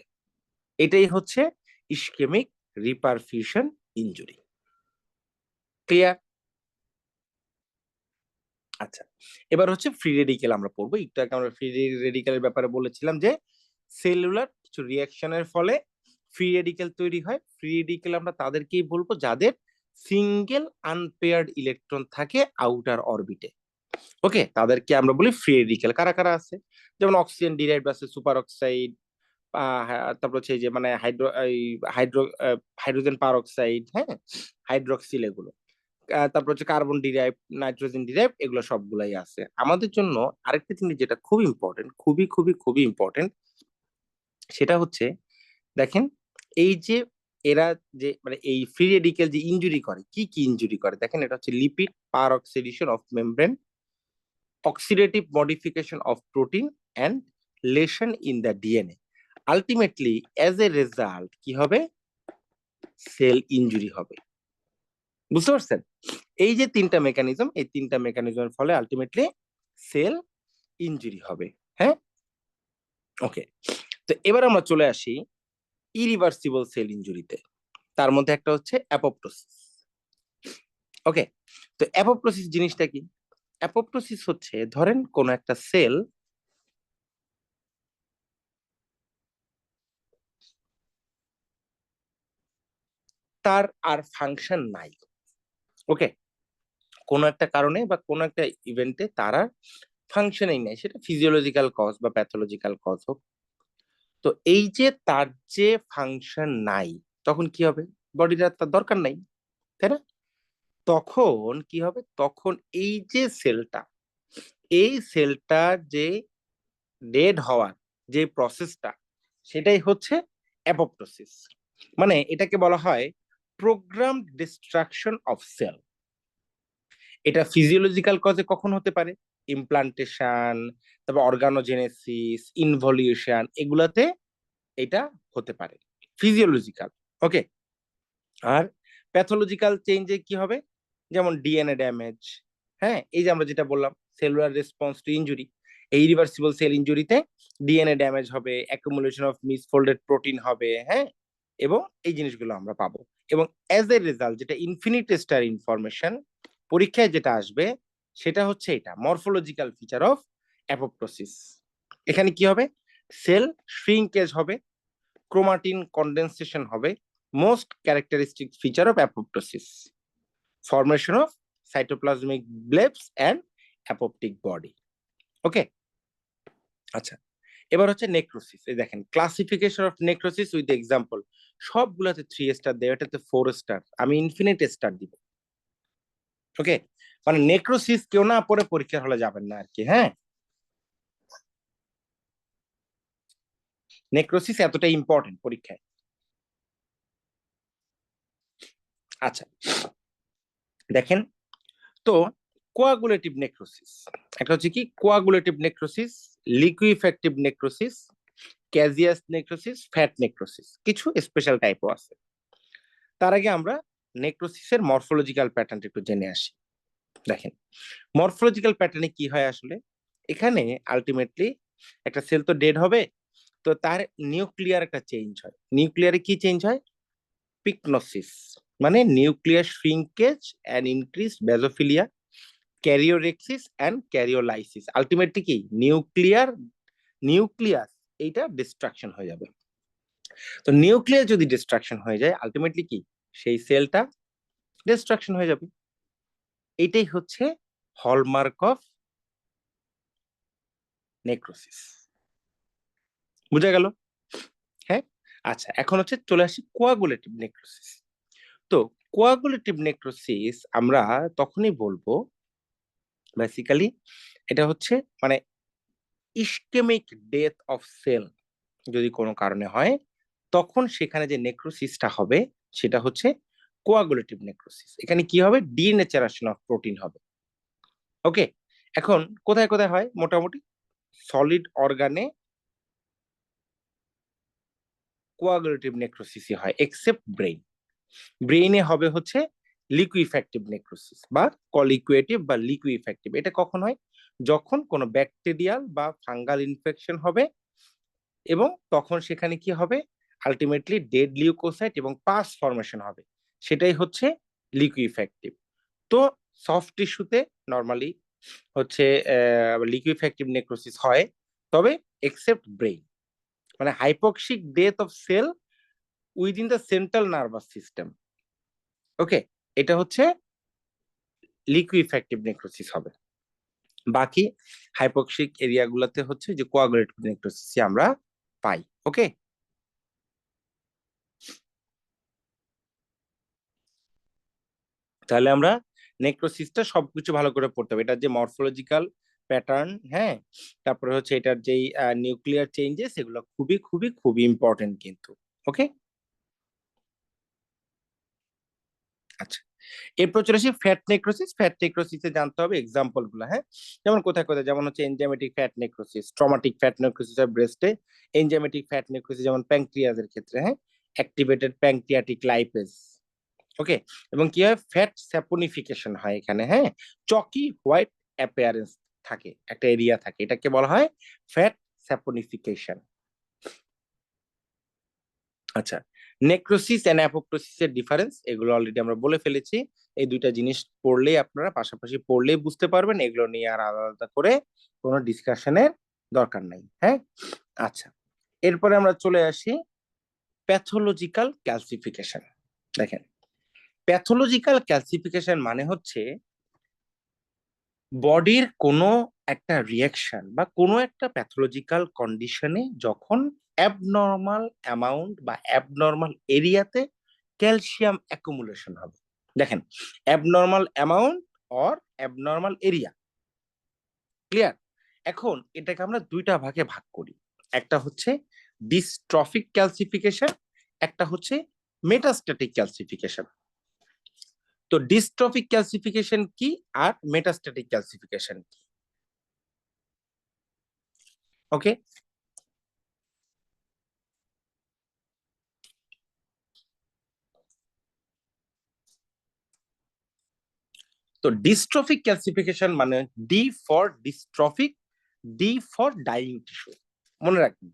এটাই হচ্ছে ইসকেমিক রিপারফিউশন ইনজুরি। ক্লিয়ার? আচ্ছা, এবার হচ্ছে ফ্রি রেডিকেল আমরা পড়বো। একটু আগে আমরা ফ্রি রেডিকেলের ব্যাপারে বলেছিলাম যে সেলুলার কিছু রিয়াকশনের ফলে ফ্রি রেডিকেল তৈরি হয়। ফ্রি রেডিকেল আমরা তাদেরকেই বলবো যাদের সিঙ্গেল আনপেয়ার্ড ইলেকট্রন থাকে আউটার অরবিটে। ওকে, তাদেরকে আমরা বলি ফ্রি রেডিকেল। কারা কারা আছে, যেমন অক্সিজেন ডিরাইভড আছে, সুপার অক্সাইড, তারপর হচ্ছে এই যে মানে হাইড্রোজেন পার অক্সাইড, হ্যাঁ, হাইড্রোক্সিল, এগুলো। তারপর হচ্ছে কার্বন ডিরাইভ, নাইট্রোজেন ডিরাইভ, এগুলো সবগুলাই আছে আমাদের জন্য। আরেকটা জিনিস যেটা খুব ইম্পর্টেন্ট, খুবই খুবই খুবই ইম্পর্টেন্ট, সেটা হচ্ছে দেখেন, এই যে এরা যে মানে এই ফ্রি রেডিকেল যে ইনজুরি করে, কি কি ইনজুরি করে দেখেন, এটা হচ্ছে lipid peroxidation of membrane, oxidative modification of protein and lesion in the DNA. Ultimately as a result কি হবে, সেল ইনজুরি হবে। বুঝতে পারছেন? এই যে তিনটা মেকানিজম, এই তিনটা মেকানিজমের ফলে আলটিমেটলি সেল ইনজুরি হবে। হ্যাঁ, ওকে, তো এবার আমরা চলে আসি ইরিভার্সিবল সেল ইনজুরিতে। তার মধ্যে একটা হচ্ছে অ্যাপোপ্টোসিস। ওকে, তো অ্যাপোপ্টোসিস জিনিসটা কি? অ্যাপোপ্টোসিস হচ্ছে ধরেন কোন একটা সেল তার আর ফাংশন নাই। ওকে, কোন একটা কারণে বা কোন একটা ইভেন্টে তার আর ফাংশনই নাই, সেটা ফিজিওলজিক্যাল কজ বা প্যাথোলজিক্যাল কজ হোক। তো এই যে তার যে ফাংশন নাই, তখন কি হবে? বডির আর তার দরকার নাই, তাই না? তখন কি হবে? তখন এই যে সেলটা, এই সেলটার যে ডেড হওয়ার যে প্রসেসটা, সেটাই হচ্ছে অ্যাপোপ্টোসিস। মানে এটাকে বলা হয় প্রোগ্রাম ডিস্ট্রাকশন অফ সেল। এটা ফিজিওলজিক্যাল কজে কখন হতে পারে? ইমপ্লান্টেশন, তারপর অর্গানোজেনেসিস, ইনভলিউশন, এগুলাতে এটা হতে পারে ফিজিওলজিক্যাল। ওকে, আর প্যাথোলজিক্যাল চেঞ্জে কি হবে? যেমন ডিএনএ ড্যামেজ, হ্যাঁ, এই যে আমরা যেটা বললাম সেলুলার রেসপন্স টু ইনজুরি, এই রিভার্সিবল সেল ইনজুরিতে ডিএনএ ড্যামেজ হবে, অ্যাকুমুলেশন অফ মিসফোল্ডেড প্রোটিন হবে, হ্যাঁ, এবং এই জিনিসগুলো আমরা পাবো। এবং অ্যাজ এ রেজাল্ট যেটা ইনফিনিট স্টার ইনফরমেশন পরীক্ষায় যেটা আসবে, সেটা হচ্ছে এটা মরফোলজিক্যাল ফিচার অফ অ্যাপোপ্টোসিস। এখানে কি হবে? সেল শ্রিঙ্কেজ হবে, ক্রোমাটিন কন্ডেনসেশন হবে, most characteristic feature of apoptosis, formation of cytoplasmic blebs and apoptotic body. Okay, আচ্ছা, এবার হচ্ছে নেক্রোসিস। এই দেখেন classification of necrosis with example, সবগুলোতে 3 স্টার দেয়, এটাতে 4 স্টার, আমি ইনফিনিট স্টার দিব। ওকে, মানে নেক্রোসিস কেউ না পড়ে পরীক্ষার হলে যাবেন না আর কি। হ্যাঁ, নেক্রোসিস এতটা ইম্পর্টেন্ট পরীক্ষায়। আচ্ছা, দেখেন তো কোয়াগুলেটিভ নেক্রোসিস, একটা হচ্ছে কি coagulative necrosis, liquefactive necrosis, caseous necrosis, fat necrosis, কিছু স্পেশাল টাইপও আছে। তার আগে আমরা নেক্রোসিসের মরফোলজিক্যাল প্যাটার্নটা একটু জেনে আসি। দেখেন মরফোলজিক্যাল প্যাটার্নে কি হয় আসলে, এখানে আলটিমেটলি একটা সেল তো ডেড হবে, তো তার নিউক্লিয়ার একটা চেঞ্জ হয়। নিউক্লিয়ারে কি চেঞ্জ হয়? পিকনোসিস, মানে nuclear shrinkage and increase basophilia, karyorrhexis and karyolysis. Ultimately কি নিউক্লিয়াস এইটা ডিস্ট্রাকশন হয়ে যাবে। তো নিউক্লিয়াস যদি ডিস্ট্রাকশন হয়ে যায়, আলটিমেটলি কি সেই সেলটা ডিস্ট্রাকশন হয়ে যাবে। এটাই হচ্ছে হলমার্ক অফ নেক্রোসিস। বুঝা গেল? হ্যাঁ, আচ্ছা, এখন হচ্ছে চলে আসি কোয়াগুলেটিভ নেক্রোসিস। তো কোয়াগুলেটিভ নেক্রোসিস আমরা তখনই বলবো, বেসিক্যালি এটা হচ্ছে মানে ইসকেমিক ডেথ অফ সেল যদি কোনো কারণে হয়, তখন সেখানে যে নেক্রোসিসটা হবে সেটা হচ্ছে কোয়াগুলেটিভ নেক্রোসিস। এখানে কি হবে? ডিনেচারেশন অফ প্রোটিন হবে। ওকে, এখন কোথায় কোথায় হয়? মোটামুটি সলিড অর্গানে কোয়াগুলেটিভ নেক্রোসিসই হয় এক্সেপ্ট ব্রেইন। ব্রেইনে হবে হচ্ছে লিকুইফ্যাক্টিভ নেক্রোসিস বা কলিকুয়েটিভ বা লিকুইফ্যাক্টিভ। এটা কখন হয়? যখন কোনো ব্যাকটেরিয়াল বা ফাঙ্গাল ইনফেকশন হবে, এবং তখন সেখানে কি হবে? আলটিমেটলি ডেড লিউকোসাইট এবং পাস ফরমেশন হবে, সেটাই হচ্ছে লিকুইফ্যাক্টিভ। তো সফট টিস্যুতে নর্মালি হচ্ছে লিকুইফ্যাক্টিভ নেক্রোসিস হয়, তবে এক্সেপ্ট ব্রেইন, মানে hypoxic death of cell within the central nervous system. Okay, এটা হচ্ছে লিকুইফ্যাক্টিভ নেক্রোসিস হবে। বাকি হাইপোক্সিক এরিয়াগুলোতে হচ্ছে যে কোয়াগুলেটিভ নেক্রোসিস আমরা পাই। ওকে, তাহলে আমরা নেক্রোসিসটা সবকিছু ভালো করে পড়তে হবে, এটার যে মরফোলজিক্যাল প্যাটার্ন, হ্যাঁ, তারপরে হচ্ছে এটার যেই নিউক্লিয়ার চেঞ্জেস, এগুলো খুবই খুবই খুবই ইম্পর্টেন্ট কিন্তু। ওকে, আচ্ছা, এরপর চলে আসি ফ্যাট নেক্রোসিস। ফ্যাট নেক্রোসিসে জানতে হবে এক্সাম্পল গুলো, হ্যাঁ, যেমন কোথায় কোথায়, যেমন হচ্ছে enzymatic fat necrosis, traumatic fat necrosis of ব্রেস্টে, এনজাইমেটিক ফ্যাট নেক্রোসিস যেমন প্যাঙ্ক্রিয়াজের ক্ষেত্রে, হ্যাঁ, অ্যাক্টিভেটেড প্যাঙ্ক্রিয়াটিক লাইপেজ। ওকে, এবং কি হয়? ফ্যাট স্যাপোনিফিকেশন হয় এখানে, হ্যাঁ, চকি হোয়াইট অ্যাপিয়ারেন্স থাকে, একটা এরিয়া থাকে, এটাকে বলা হয় ফ্যাট স্যাপোনিফিকেশন। আচ্ছা, নেক্রোসিস এন্ড অ্যাপোপ্টোসিসের ডিফারেন্স এগুলো অলরেডি আমরা বলে ফেলেছি। এই দুইটা জিনিস পড়লেই আপনারা পাশাপাশি পড়লেই বুঝতে পারবেন, এগুলো নিয়ে আর আলাদা আলাদা করে কোনো ডিসকাশনের দরকার নাই। হ্যাঁ, আচ্ছা, এরপরে আমরা চলে আসি প্যাথোলজিক্যাল ক্যালসিফিকেশন। দেখেন, প্যাথোলজিক্যাল ক্যালসিফিকেশন মানে হচ্ছে বডির কোনো একটা রিয়াকশন বা কোনো একটা প্যাথোলজিক্যাল কন্ডিশনে যখন অ্যাবনর্মাল অ্যামাউন্ট বা অ্যাবনর্মাল এরিয়াতে ক্যালসিয়াম অ্যাকুমুলেশন হবে। দেখেন, abnormal amount or abnormal area, clear? এখন এটাকে আমরা দুইটা ভাগে ভাগ করি, একটা হচ্ছে ডিস্ট্রফিক ক্যালসিফিকেশন, একটা হচ্ছে মেটাস্ট্যাটিক ক্যালসিফিকেশন। তো ডিস্ট্রফিক ক্যালসিফিকেশন কি আর মেটাস্ট্যাটিক ক্যালসিফিকেশন কি? ওকে, তো ডিস্ট্রফিক ক্যালসিফিকেশন মানে D for dystrophic, D for dying tissue, মনে রাখবেন,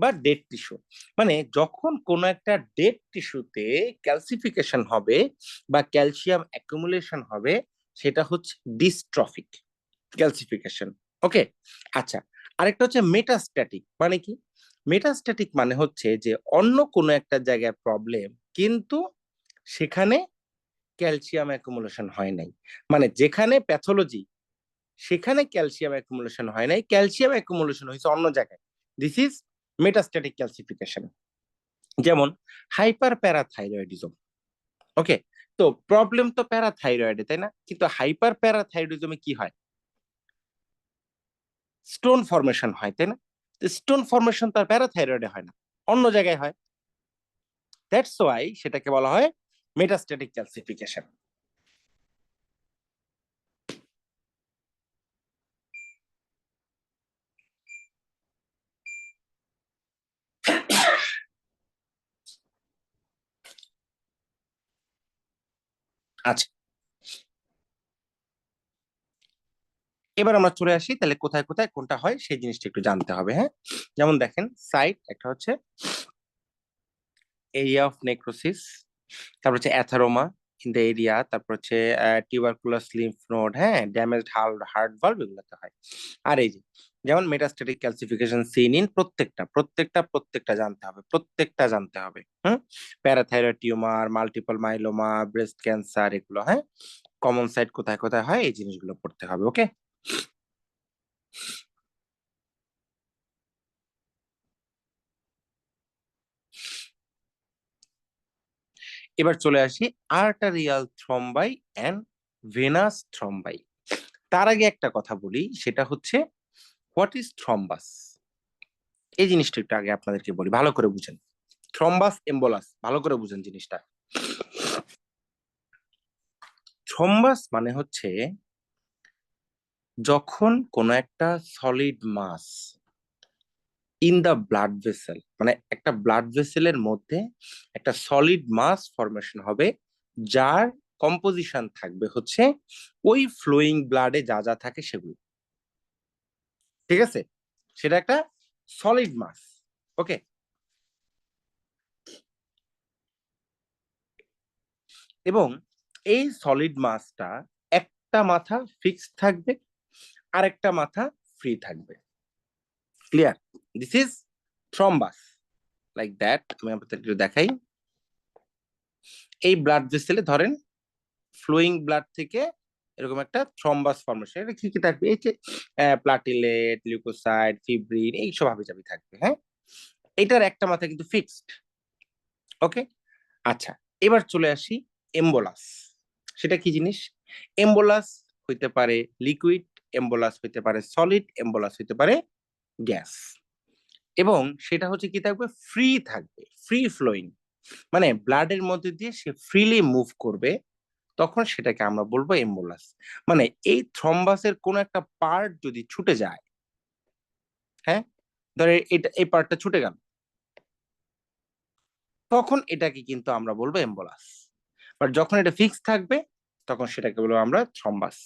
বা ডেড টিস্যু। মানে যখন কোনো একটা ডেড টিস্যুতে ক্যালসিফিকেশন হবে বা ক্যালসিয়াম অ্যাকুমুলেশন হবে, সেটা হচ্ছে ডিস্ট্রফিক ক্যালসিফিকেশন। ওকে, আচ্ছা, আরেকটা হচ্ছে মেটাস্ট্যাটিক। মানে কি? মেটাস্ট্যাটিক মানে হচ্ছে যে অন্য কোনো একটা জায়গায় প্রবলেম, কিন্তু সেখানে ক্যালসিয়াম অ্যাকুমুলেশন হয় নাই। মানে যেখানে প্যাথোলজি, সেখানে ক্যালসিয়াম অ্যাকুমুলেশন হয় নাই, ক্যালসিয়াম অ্যাকুমুলেশন হয়েছে অন্য জায়গায়। This is metastatic calcification. যেমন হাইপার প্যারাথাইরয়েডিজম। ওকে, তো প্রবলেম তো প্যারাথাইরয়েডে, তাই না? কিন্তু হাইপার প্যারাথাইরয়েডিজমে কি হয়? স্টোন ফরমেশন হয়, তাই না? স্টোন ফরমেশন তো আর প্যারাথাইরয়েডে হয় না, অন্য জায়গায় হয়। দ্যাটস ওয়াই সেটাকে বলা হয় মেটাস্ট্যাটিক ক্যালসিফিকেশন। আচ্ছা, এবার আমরা চলে আসি তাহলে কোথায় কোথায় কোনটা হয় সেই জিনিসটা একটু জানতে হবে। হ্যাঁ, যেমন দেখেন, সাইট একটা হচ্ছে এরিয়া অফ নেক্রোসিস, তারপর হচ্ছে অ্যাথারোমা ইন দ্য এরিয়া, তারপর হচ্ছে টিউবারকুলাস লিম্ফ নোড, হ্যাঁ, ড্যামেজড হার্ট ভালভ, এগুলোতে হয়। আর এই যে যেমন মেটাস্ট্যাটিক ক্যালসিফিকেশন সিন ইন, প্রত্যেকটা প্রত্যেকটা প্রত্যেকটা জানতে হবে, প্রত্যেকটা জানতে হবে। হুম, parathyroid tumour, multiple myeloma, breast cancer, এগুলো, হ্যাঁ, কমন সাইট কোথায় কোথায় হয় এই জিনিসগুলো পড়তে হবে। ওকে, এবার চলে আসি আর্টারিয়াল থ্রম্বাই অ্যান্ড ভেনাস থ্রম্বাই। তার আগে একটা কথা বলি, সেটা হচ্ছে হোয়াট ইজ থ্রম্বাস। এই জিনিসটা একটু আগে আপনাদেরকে বলি, ভালো করে বুঝেন। থ্রম্বাস এম্বোলাস, ভালো করে বুঝেন জিনিসটা। থ্রম্বাস মানে হচ্ছে যখন কোনো একটা solid mass in the blood vessel, মানে একটা ব্লাড ভেসেলের মধ্যে একটা সলিড মাস ফরমেশন হবে, যার কম্পোজিশন থাকবে হচ্ছে ওই ফ্লোয়িং ব্লাডে যা যা থাকে সেগুলো, ঠিক আছে? সেটা একটা সলিড মাস। ওকে, এবং এই সলিড মাসটা একটা মাথা ফিক্সড থাকবে, আরেকটা মাথা ফ্রি থাকবে। Clear? This is thrombus, like that. আমি আপনাদের একটু দেখাই। এই ব্লাড ভেসেলে ধরেন ফ্লোয়িং ব্লাড থেকে এরকম একটা থ্রম্বাস ফর্মেশন, এটা কি কি থাকবে? এই যে প্লাটিলেট, লিউকোসাইট, ফিব্রিন, এইসব হাবিজাবি থাকবে। হ্যাঁ, এটার একটা মাথা কিন্তু ফিক্সড। ওকে, আচ্ছা, এবার চলে আসি এম্বোলাস। সেটা কি জিনিস? এম্বোলাস হইতে পারে লিকুইড, এম্বোলাস হইতে পারে সলিড, এম্বোলাস হইতে পারে গ্যাস। এবং সেটা হচ্ছে কি থাকবে? ফ্রি থাকবে, ফ্রি ফ্লোয়িং, মানে ব্লাডের মধ্যে দিয়ে সে ফ্রিলি মুভ করবে, তখন সেটাকে আমরা বলবো এম্বোলাস। মানে এই থ্রম্বাসের কোন একটা পার্ট যদি ছুটে যায়, হ্যাঁ, ধরে এটা এই পার্টটা ছুটে গেল, তখন এটাকে কিন্তু আমরা বলবো এম্বোলাস। বাট যখন এটা ফিক্স থাকবে, তখন সেটাকে বলবো আমরা থ্রম্বাস।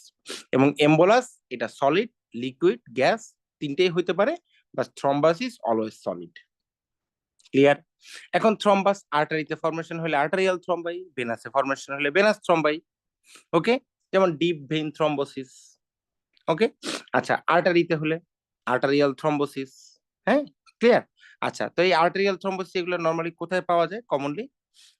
এবং এম্বোলাস এটা সলিড, লিকুইড, গ্যাস, তিনটেই হইতে পারে, but thrombus is always solid. Clear? এখন থ্রম্বাস আর্টারিতে ফরমেশন হলে আর্টারিয়াল থ্রম্বাই, ভেনাসে ফরমেশন হলে ভেনাস থ্রম্বাই। ওকে, যেমন ডিপ ভেইন থ্রম্বোসিস। ওকে, আচ্ছা আর্টারিতে হলে আর্টারিয়াল থ্রম্বোসিস। হ্যাঁ, ক্লিয়ার? আচ্ছা, তো এই আর্টারিয়াল থ্রম্বোসিস এগুলো নরমালি কোথায় পাওয়া যায় কমনলি?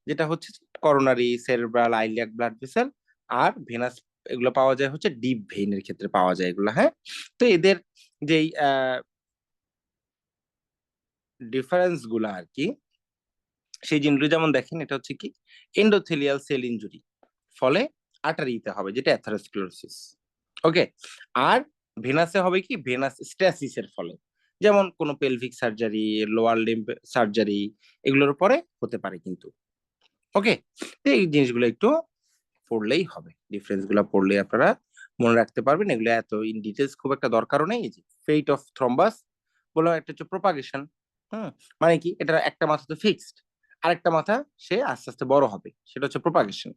যেটা হচ্ছে coronary, cerebral, iliac blood vessel আর ভেনাস, এগুলো পাওয়া যায় হচ্ছে ডিপ ভেইনের ক্ষেত্রে পাওয়া যায় এগুলো। হ্যাঁ, তো এদের যেই ডিফারেন্স গুলা আর কি, সেই জিনিসগুলো যেমন দেখেন, এটা হচ্ছে কি এন্ডোথেলিয়াল সেল ইনজুরি ফলে আর্টারিতে হবে, যেটা অ্যাথারোস্ক্লেরোসিস। ওকে, আর ভেনাসে হবে কি ভেনাস স্ট্যাসিসের ফলে, যেমন কোনো pelvic surgery, lower limb surgery, এগুলোর পরে হতে পারে কিন্তু। ওকে, তো এই জিনিসগুলো একটু পড়লেই হবে, ডিফারেন্স গুলো পড়লেই আপনারা মনে রাখতে পারবেন। এগুলো এত ইন ডিটেলস খুব একটা দরকারও নেই। এই যে ফেট অফ থ্রম্বাস বলো, একটা হচ্ছে প্রোপাগেশন। হুম, মানে কি, এটা একটা মাথা তো ফিক্সড, আরেকটা মাথা সে আস্তে আস্তে বড় হবে, সেটা হচ্ছে প্রোপাগেশন।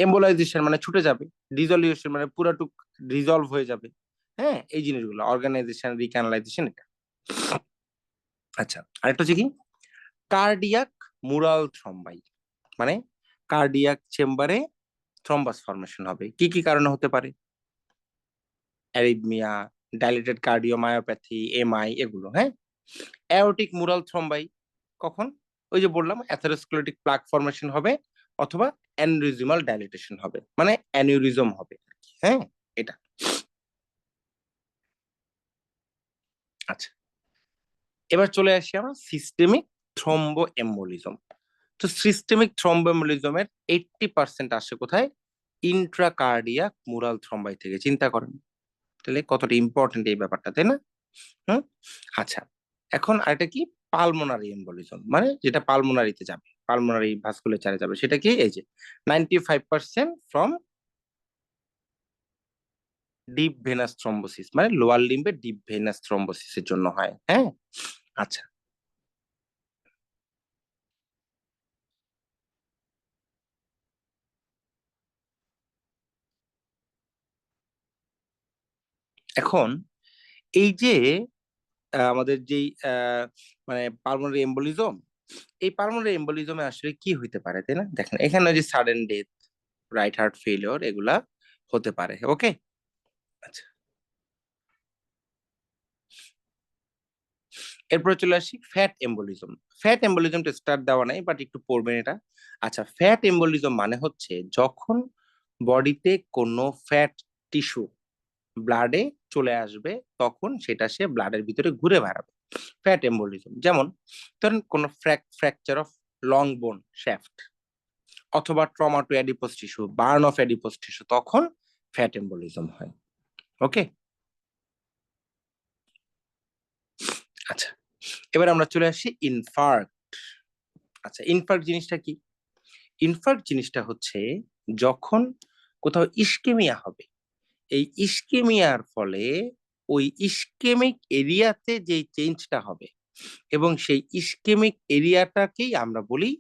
এম্বোলাইজেশন মানে ছুটে যাবে, ডিজলিউশন মানে পুরাটুক রিজলভ হয়ে যাবে। হ্যাঁ, এই জিনিসগুলো অর্গানাইজেশন, রিক্যানালাইজেশন, এটা। আচ্ছা, আরেকটা হচ্ছে কি কার্ডিয়াক মুরাল থ্রম্বাই, মানে কার্ডিয়াক চেম্বারে থ্রম্বাস ফরমেশন হবে। কি কি কারণে হতে পারে? অ্যারিথমিয়া, ডাইলেটেড কার্ডিওমায়োপ্যাথি, এমআই, এগুলো। হ্যাঁ, অ্যাওর্টিক মুরাল থ্রম্বাই কখন? ওই যে বললাম অ্যাথেরোস্ক্লেরোটিক প্লাক ফরমেশন হবে, অথবা অ্যানিউরিজমাল ডাইলেটেশন হবে, মানে অ্যানিউরিজম হবে। হ্যাঁ, এটা। আচ্ছা, এবার চলে আসি আমরা সিস্টেমিক থ্রম্বো এম্বোলিজম। তো সিস্টেমিক থ্রম্বো এম্বোলিজমের 80% আসে কোথায়? ইন্ট্রাকার্ডিয়াক মুরাল থ্রম্বাই থেকে। চিন্তা করেন তাহলে কতটা ইম্পর্টেন্ট এই ব্যাপারটা, তাই না? হুম, আচ্ছা, এখন আরেকটা কি পালমোনারি এম্বোলিজম, মানে যেটা পালমোনারিতে যাবে, পালমোনারি ভাস্কুলেচারে যাবে, সেটা কি এই যে 95% ফ্রম ডিপ ভেনাস থ্রম্বোসিস, মানে লোয়ার লিম্বে ডিপ ভেনাস থ্রম্বোসিসের জন্য হয়। হ্যাঁ, আচ্ছা, এখন এই যে আমাদের যেই মানে পালমোনারি এম্বোলিজম, এই পালমোনারি এম্বোলিজমে আসলে কি হইতে পারে, তাই না? দেখেন এখানে যে sudden death, right heart failure, এগুলা হতে পারে। ওকে, আচ্ছা, এরপরে চলে আসি ফ্যাট এম্বোলিজম। ফ্যাট এম্বোলিজমটা স্টার্ট দেওয়া নাই, বাট একটু পড়বেন এটা। আচ্ছা, ফ্যাট এম্বোলিজম মানে হচ্ছে যখন বডিতে কোনো ফ্যাট টিস্যু ব্লাডে চলে আসবে, তখন সেটা সে ব্লাডের ভিতরে ঘুরে বেড়াবে, ফ্যাট এম্বোলিজম। যেমন ধরেন কোনো fracture of long bone shaft, অথবা trauma to adipose tissue, burn of adipose tissue, তখন ফ্যাট এম্বোলিজম হয়। ওকে, আচ্ছা, এবার আমরা চলে আসি ইনফার্ক্ট। আচ্ছা, ইনফার্ক্ট জিনিসটা কি? ইনফার্ক্ট জিনিসটা হচ্ছে যখন কোথাও ইস্কেমিয়া হবে, এই ইস্কেমিয়ার ফলে ওই ইস্কেমিক এরিয়াতে যে চেঞ্জটা হবে, এবং সেই ইস্কেমিক এরিয়াটাকেই আমরা বলি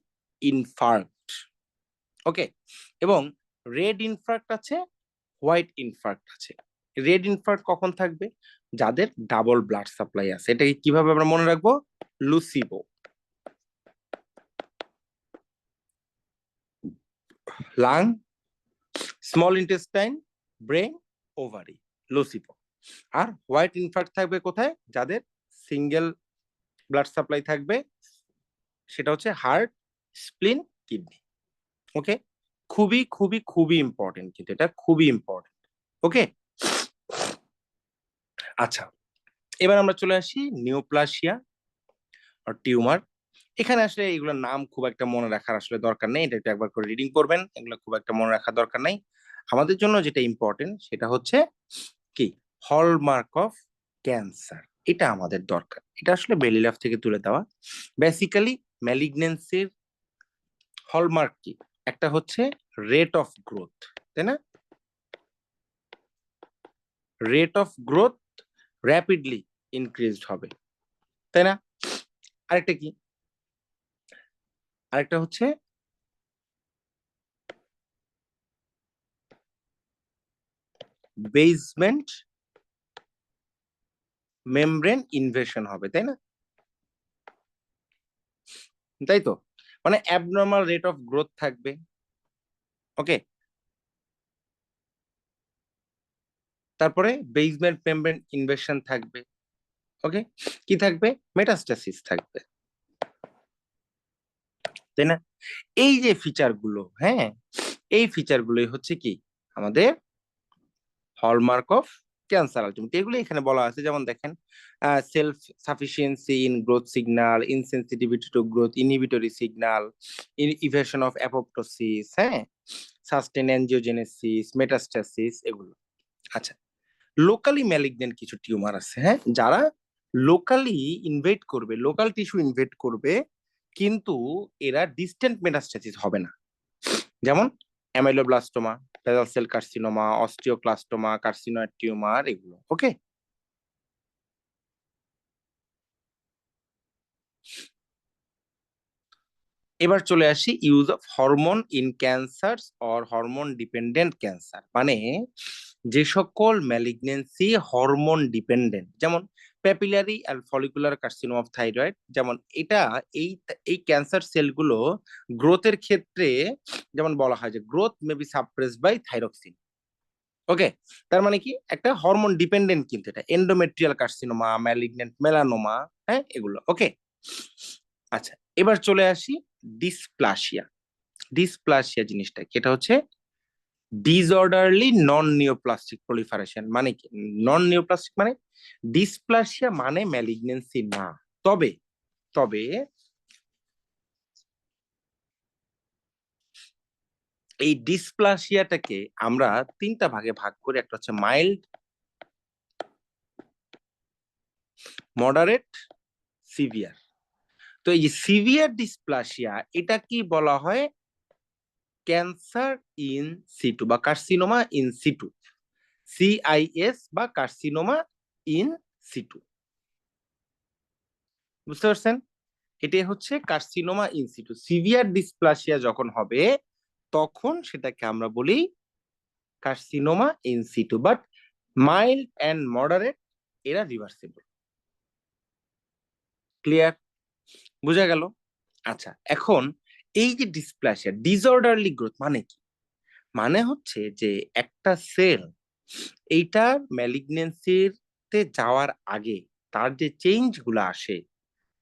ইনফার্ক্ট। ওকে, এবং রেড ইনফার্ক্ট আছে, হোয়াইট ইনফার্ক্ট আছে। রেড ইনফার্ক্ট কখন থাকবে? যাদের ডাবল ব্লাড সাপ্লাই আছে। এটাকে কিভাবে আমরা মনে রাখবো? লুসিবো, lung, small intestine, brain, ovary, লুসিবো। আর হোয়াইট ইনফার্ক্ট থাকবে কোথায়? যাদের সিঙ্গেল ব্লাড সাপ্লাই থাকবে, সেটা হচ্ছে হার্ট, স্প্লিন, কিডনি। ওকে, খুবই খুবই খুবই ইম্পর্টেন্ট, কিন্তু এটা খুবই ইম্পর্টেন্ট। ওকে, আচ্ছা, এবার আমরা চলে আসি নিওপ্লাসিয়া আর টিউমার। এখানে আসলে এগুলোর নাম খুব একটা মনে রাখার আসলে দরকার নেই, এটা একটু একবার করে রিডিং করবেন, এগুলো খুব একটা মনে রাখার দরকার নাই। আমাদের জন্য যেটা ইম্পর্টেন্ট সেটা হচ্ছে কি হলমার্ক অফ ক্যান্সার, এটা আমাদের দরকার। এটা আসলে বেলি লাভ থেকে তুলে দেওয়া। বেসিক্যালি ম্যালিগনেন্সির হলমার্ক কি? একটা হচ্ছে রেট অফ গ্রোথ, তাই না? Rate of growth rapidly increased হবে, তাই না? আরেকটা কি? আরেকটা হচ্ছে বেসমেন্ট মেমব্রেন ইনভেশন হবে, তাই না? তাই তো? মানে অ্যাবনর্মাল রেট অফ গ্রোথ থাকবে। ওকে, তারপরে বেসমেন্ট মেমব্রেন ইনভেশন থাকবে। ওকে, কি থাকবে? মেটাস্টাসিস থাকবে, তাই না? এই যে ফিচার গুলো, হ্যাঁ, এই ফিচার গুলোই হচ্ছে কি আমাদের হলমার্ক অফ ক্যান্সার আলটিমেটলি। এগুলো এখানে বলা আছে, যেমন দেখেন self sufficiency in growth signal, insensitivity to growth inhibitory signal, inhibition of apoptosis, হ্যাঁ, সাস্টেন অ্যাঞ্জিওজেনেসিস, মেটাস্টাসিস, এগুলো। আচ্ছা, লোকালি ম্যালিগনেন্ট কিছু টিউমার আছে, হ্যাঁ, যারা লোকালি ইনভেট করবে, লোকাল টিস্যু ইনভেট করবে, কিন্তু এরা ডিস্টেন্ট মেটাস্টাসিস হবে না। যেমন ameloblastoma, basal cell carcinoma, osteoclastoma, carcinoid tumour, এগুলো। ওকে, এবার চলে আসি use of hormone in cancer or hormone dependent cancer. মানে যে সকল ম্যালিগনেন্সি হরমোন ডিপেন্ডেন্ট, যেমন প্যাপিলারি আর ফলিকুলার কার্সিনোমা অফ থাইরয়েড, যেমন এটা এই এই ক্যান্সার সেলগুলো গ্রোথের ক্ষেত্রে যেমন বলা হয় যে growth may be suppressed by thyroxine. Okay, তার মানে কি একটা হরমোন ডিপেন্ডেন্ট, কিন্তু এটা এন্ডোমেট্রিয়াল কার্সিনোমা, ম্যালিগনেন্ট মেলানোমা, হ্যাঁ, এগুলো। ওকে, আচ্ছা, এবার চলে আসি ডিসপ্লাসিয়া। ডিসপ্লাসিয়া জিনিসটা কি? এটা হচ্ছে ডিসঅর্ডারলি নন নিওপ্লাস্টিক প্রলিফারেশন। মানে কি নন নিওপ্লাস্টিক? মানে ডিসপ্লাসিয়া মানে ম্যালিগনেন্সি না, তবে তবে এই ডিসপ্লাসিয়াটাকে আমরা তিনটা ভাগে ভাগ করি। একটা হচ্ছে মাইল্ড, মডারেট, সিভিয়ার। তো এই যে সিভিয়ার ডিসপ্লাসিয়া, এটা কি বলা হয়? ক্যান্সার ইন সিটু বা কার্সিনোমা ইন সিটু, সিআইএস বা কার্সিনোমা ইন সিটু। বুঝতে পারছেন? এটাই হচ্ছে carcinoma in situ. Severe dysplasia যখন হবে, তখন সেটাকে আমরা বলি carcinoma in situ. But mild and moderate এরা রিভার্সিবল। ক্লিয়ার? বোঝা গেল? আচ্ছা, এখন এই যে ডিসপ্লাসিয়া ডিসঅর্ডারলি গ্রোথ মানে কি? মানে হচ্ছে যে একটা সেল এইটার ম্যালিগনেন্সির তে যাওয়ার আগে তার যে চেঞ্জ গুলো আসে,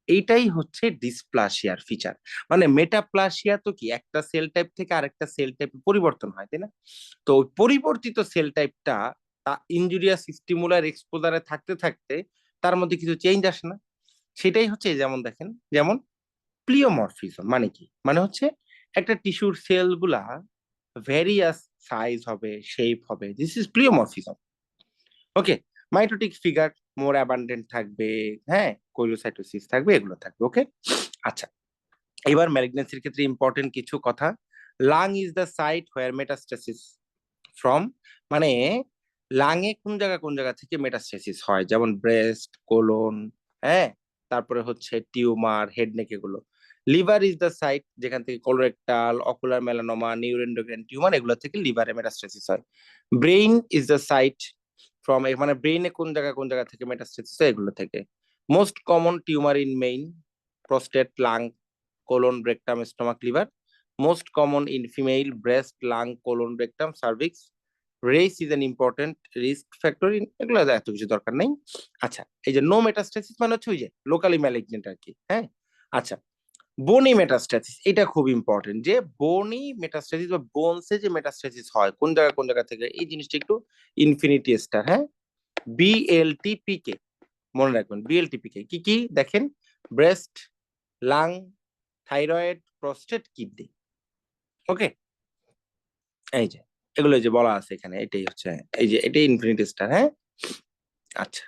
এইটাই হচ্ছে ডিসপ্লাসিয়ার ফিচার। মানে মেটাপ্লাসিয়া তো কি একটা সেল টাইপ থেকে আরেকটা সেল টাইপ পরিবর্তন হয়, তাই না? তো ওই পরিবর্তিত সেল টাইপটা তা ইনজুরিয়াস স্টিমুলার এক্সপোজারে থাকতে থাকতে তার মধ্যে কিছু চেঞ্জ আসে না? সেটাই হচ্ছে, যেমন দেখেন, যেমন প্লিওমরফিজম মানে কি? মানে হচ্ছে একটা টিস্যুর সেল গুলা ভেরিয়াস সাইজ হবে, শেপ হবে, this is pleomorphism. Okay, mitotic figure more abundant থাকবে, হ্যাঁ, কোইলোসাইটোসিস থাকবে, এগুলো থাকবে। ওকে, আচ্ছা, এবার ম্যালিগনেন্সির ক্ষেত্রে ইম্পর্টেন্ট কিছু কথা। Lung is the site where metastasis from. মানে লাঙে কোন জায়গা থেকে মেটাস্টাসিস হয়, যেমন ব্রেস্ট, কোলন, হ্যাঁ, তারপরে হচ্ছে টিউমার, হেড নেক, এগুলো। লিভার ইজ দ্য সাইট যেখান থেকে colorectal, ocular melanoma, neuroendocrine tumour, এগুলো থেকে লিভারে মেটাস্টাসিস হয়। Brain is the site from, মানে ব্রেইনে কোন জায়গা থেকে মেটাস্টাসিস হয়, এগুলো থেকে। Most common tumour in main prostate, lung, colon, rectum, stomach, liver. Most common in female breast, lung, colon, rectum, cervix. Race is an important risk factor in, এগুলো এত কিছু দরকার নেই। আচ্ছা, এই যে নো মেটাস্টাসিস মানে হচ্ছে ওই যে লোকালি ম্যালিগনেন্ট আর কি, হ্যাঁ। আচ্ছা, বোনি মেটাস্টাসিস এটা খুব ইম্পর্টেন্ট, যে বোনি মেটাস্টাসিস বা বোনসে যে মেটাস্টাসিস হয় কোন জায়গা থেকে, এই জিনিসটা একটু ইনফিনিটি স্টার, হ্যাঁ, বিএলটিপিকে মনে রাখবেন। বিএলটিপিকে কি কি দেখেন? Breast, lung, thyroid, prostate, kidney. Okay, এই যে এগুলো যে বলা আছে এখানে, এটাই হচ্ছে, এই যে এটাই ইনফিনিটি স্টার, হ্যাঁ। আচ্ছা,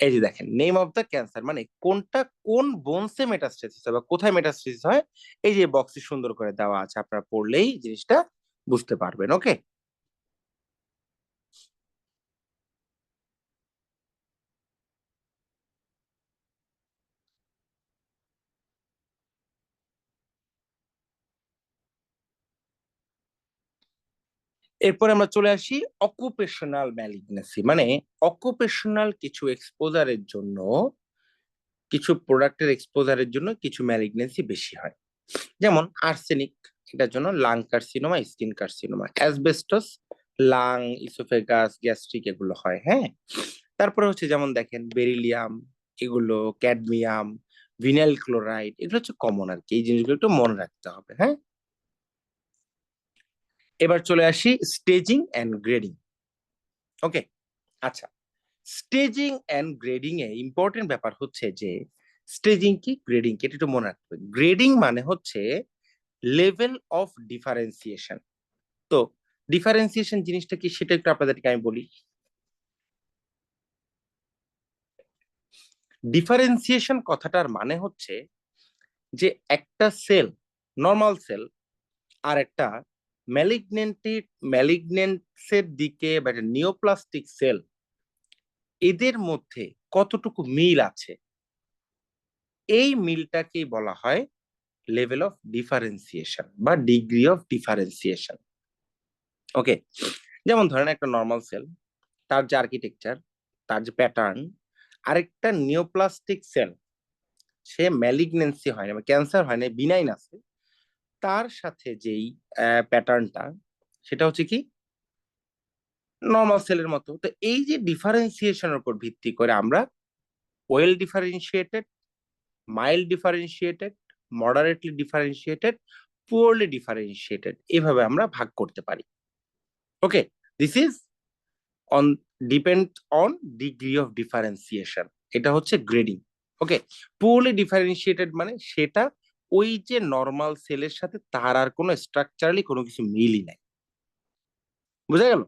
এই যে দেখেন নেম অফ দ্য ক্যান্সার, মানে কোনটা কোন বোনসে মেটাস্টেসিস হয় বা কোথায় মেটাস্টেসিস হয়, এই যে বক্সে সুন্দর করে দেওয়া আছে, আপনারা পড়লেই জিনিসটা বুঝতে পারবেন। ওকে, এরপরে আমরা চলে আসি অকুপেশনাল ম্যালিগনেসি। মানে অকুপেশনাল কিছু এক্সপোজারের জন্য কিছু প্রোডাক্টের এক্সপোজারের জন্য কিছু ম্যালিগনেন্সি বেশি হয়, যেমন আর্সেনিক, এটার জন্য lung carcinoma, skin carcinoma. Asbestos lung, oesophagus, gastric এগুলো হয়। হ্যাঁ, তারপরে হচ্ছে যেমন দেখেন বেরিলিয়াম, এগুলো ক্যাডমিয়াম, ভিনাইল ক্লোরাইড, এগুলো হচ্ছে কমন আর কি, এই জিনিসগুলো একটু মনে রাখতে হবে। হ্যাঁ, এবার চলে আসি স্টেজিং এন্ড গ্রেডিং। ওকে, আচ্ছা, স্টেজিং এন্ড গ্রেডিং এ ইম্পর্টেন্ট ব্যাপার হচ্ছে যে স্টেজিং কি গ্রেডিং কি এটা একটু মনে রাখতে হবে। গ্রেডিং মানে হচ্ছে লেভেল অফ ডিফারেন্সিয়েশন। তো ডিফারেন্সিয়েশন জিনিসটা কি সেটা একটু আপনাদেরকে আমি বলি। ডিফারেন্সিয়েশন কথাটার মানে হচ্ছে যে একটা সেল, নর্মাল সেল, আর একটা ম্যালিগনেন্টি ম্যালিগনেন্সের দিকে বা একটা নিওপ্লাস্টিক সেল, এদের মধ্যে কতটুকু মিল আছে, এই মিলটাকেই বলা হয় লেভেল অফ ডিফারেন্সিয়েশন বা ডিগ্রি অফ ডিফারেন্সিয়েশন। ওকে, যেমন ধরেন একটা নর্মাল সেল, তার যে আর্কিটেকচার, তার যে প্যাটার্ন, আরেকটা নিওপ্লাস্টিক সেল, সে ম্যালিগনেন্সি হয় না বা ক্যান্সার হয় না, বিনাইন আছে, তার সাথে যেই প্যাটার্নটা, সেটা হচ্ছে কি নর্মাল সেলের মতো। তো এই যে ডিফারেন্সিয়েশনের উপর ভিত্তি করে আমরা well differentiated, mild differentiated, moderately differentiated, poorly differentiated, এভাবে আমরা ভাগ করতে পারি। Okay, this is on depend on degree of differentiation, এটা হচ্ছে গ্রেডিং। ওকে, পুয়ারলি ডিফারেন্সিয়েটেড মানে সেটা ওই যে নর্মাল সেলের সাথে তার আর কোনো স্ট্রাকচারালি কোনো কিছু মিলই নাই। বুঝা গেল?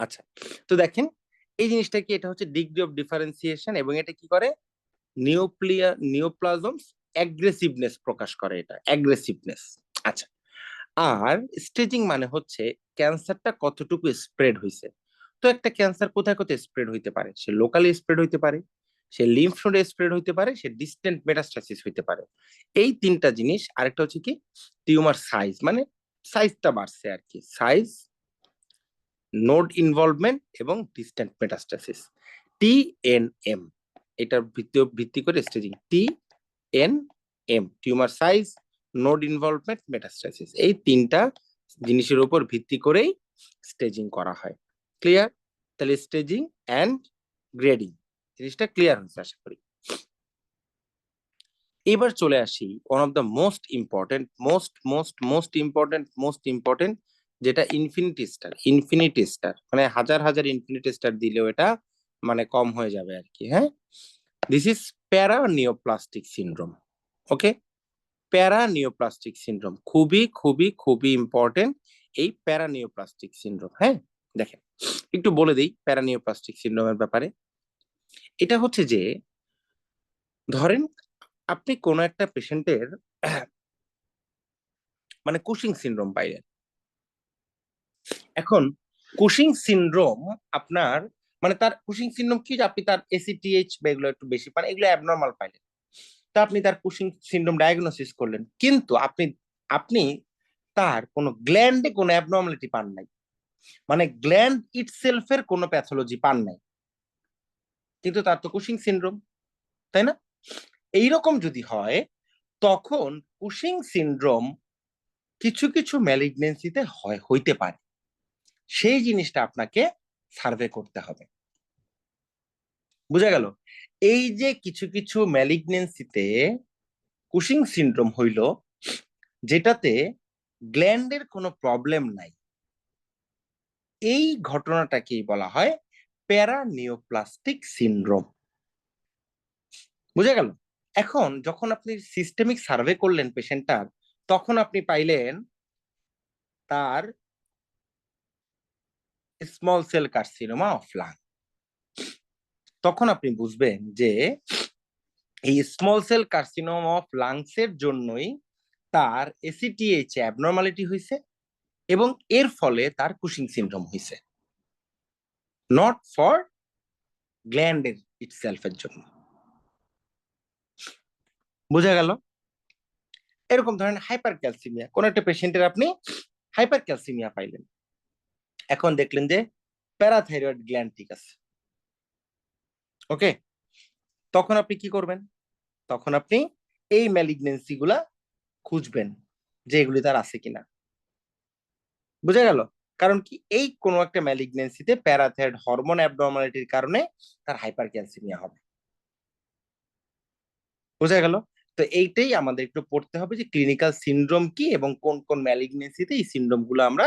আচ্ছা, তো দেখেন এই জিনিসটা কি, এটা হচ্ছে ডিগ্রি অফ ডিফারেন্সিয়েশন, এবং এটা কি করে নিওপ্লাজমস অ্যাগ্রেসিভনেস প্রকাশ করে, এটা অ্যাগ্রেসিভনেস। আচ্ছা, আর স্টেজিং মানে হচ্ছে ক্যান্সারটা কতটুকু স্প্রেড হয়েছে। তো একটা ক্যান্সার কোথায় কোথায় স্প্রেড হইতে পারে, সে লোকালি স্প্রেড হইতে পারে, সে লিম্ফ নোডে স্প্রেড হইতে পারে, সে ডিস্টেন্ট মেটাস্টাসিস হইতে পারে। এই তিনটা জিনিস। আরেকটা হচ্ছে কি টিউমার সাইজ, মানে সাইজটা বাড়ছে আর কি, সাইজ, নোড ইনভলভমেন্ট এবং ডিস্টেন্ট মেটাস্টাসিস, TNM। এটার ভিত্তি করে staging TNM, tumour size, node involvement, metastasis, এই তিনটা জিনিসের উপর ভিত্তি করেই স্টেজিং করা হয়। ক্লিয়ার? তাহলে স্টেজিং অ্যান্ড গ্রেডিং জিনিসটা ক্লিয়ার হয়েছে আশা করি। এবার চলে আসি one of the most important, most important, যেটা ইনফিনিটি স্টার। ইনফিনিটি স্টার মানে হাজার হাজার ইনফিনিটি স্টার দিলেও এটা মানে কম হয়ে যাবে আর কি। হ্যাঁ, this is paraneoplastic syndrome. Okay, paraneoplastic syndrome খুবই খুবই খুবই ইম্পর্টেন্ট, এই প্যারানিওপ্লাস্টিক সিনড্রোম। হ্যাঁ, দেখেন একটু বলে দিই প্যারানিওপ্লাস্টিক সিনড্রোমের ব্যাপারে। এটা হচ্ছে যে ধরেন আপনি কোন একটা পেশেন্টের মানে কুশিং সিনড্রোম পাইলেন। এখন কুশিং সিনড্রোম আপনার মানে তার কুশিং সিনড্রোম কি, যে আপনি তার ACTH বা এগুলো একটু বেশি পান, এগুলো অ্যাবনর্মাল পাইলেন। তা আপনি তার কুশিং সিনড্রোম ডায়াগনোসিস করলেন, কিন্তু আপনি আপনি তার কোনো গ্ল্যান্ডে কোনো অ্যাবনর্মালিটি পান নাই, মানে গ্ল্যান্ড ইটসেলফের কোনো প্যাথোলজি পান নাই, কিন্তু তার তো কুশিং সিনড্রোম, তাই না? এইরকম যদি হয়, তখন কুশিং সিনড্রোম কিছু কিছু ম্যালিগনেন্সিতে হইতে পারে, সেই জিনিসটা আপনাকে সার্ভে করতে হবে। বুঝা গেল? এই যে কিছু কিছু ম্যালিগনেন্সিতে কুশিং সিনড্রোম হইল, যেটাতে গ্ল্যান্ডের কোনো প্রবলেম নাই, এই ঘটনাটাকেই বলা হয় প্যারানিওপ্লাস্টিক সিনড্রোম। বুঝা গেল? এখন যখন আপনি সিস্টেমিক সার্ভে করলেন পেশেন্টটার, তখন আপনি পাইলেন তার small cell carcinoma of lung. তখন আপনি বুঝবেন যে এই small cell carcinoma of lungs এর জন্যই তার ACTH অ্যাবনর্মালিটি হয়েছে, এবং এর ফলে তার কুশিং সিনড্রোম হয়েছে, নট ফর গ্ল্যান্ডের ইটসেলফের জন্য। বোঝা গেল? এরকম ধরেন হাইপার ক্যালসিমিয়া, কোন একটা পেশেন্টের আপনি হাইপার ক্যালসিমিয়া পাইলেন, এখন দেখলেন যে প্যারাথাইরয়েড গ্ল্যান্ড ঠিক আছে। ওকে, তখন আপনি কি করবেন? তখন আপনি এই ম্যালিগনেন্সি গুলা খুঁজবেন যে এগুলি তার আছে কিনা। বুঝা গেল? কারণ কি, এই কোনো একটা ম্যালিগনেন্সিতে প্যারাথাইরয়েড হরমোন অ্যাবনর্মালিটির কারণে তার হাইপার ক্যালসিমিয়া হবে। বোঝা গেল? তো এইটাই আমাদের একটু পড়তে হবে যে ক্লিনিক্যাল সিনড্রোম কি এবং কোন কোন ম্যালিগনেন্সিতে এই সিনড্রোম গুলো আমরা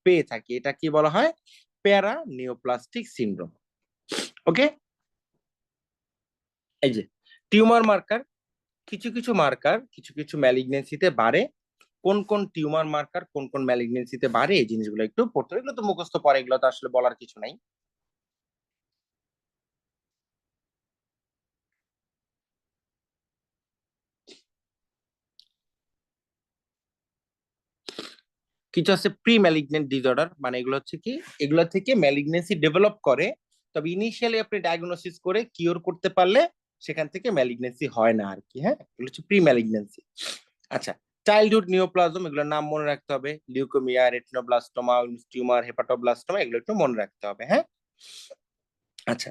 পেয়ে থাকি। এটা কি বলা হয়? প্যারা নিওপ্লাস্টিক সিনড্রোম। ওকে, এই যে টিউমার মার্কার, কিছু কিছু মার্কার কিছু কিছু ম্যালিগনেন্সিতে বাড়ে। কোন কোন টিউমার মার্কার কোন কোন ম্যালিগনেন্সিতে বাড়ে এই জিনিসগুলো একটু পড়তে হবে। এগুলো তো মুখস্থ পড়ে, এগুলো তো আসলে বলার কিছু নাই। কিছু আছে প্রি ম্যালিগনেন্ট ডিসঅর্ডার, মানে এগুলো হচ্ছে কি, এগুলো থেকে ম্যালিগনেন্সি ডেভেলপ করে, তবে ইনিশিয়ালি আপনি ডায়াগনোসিস করে কিওর করতে পারলে সেখান থেকে ম্যালিগনেন্সি হয় না আর কি। হ্যাঁ, এগুলো হচ্ছে প্রি ম্যালিগনেন্সি। আচ্ছা, চাইল্ডহুড নিওপ্লাজম, এগুলোর নাম মনে রাখতে হবে। লিউকোমিয়া, রেটিনোব্লাস্টোমা, টিউমার, হেপাটোব্লাস্টোমা, এগুলো একটু মনে রাখতে হবে। হ্যাঁ, আচ্ছা,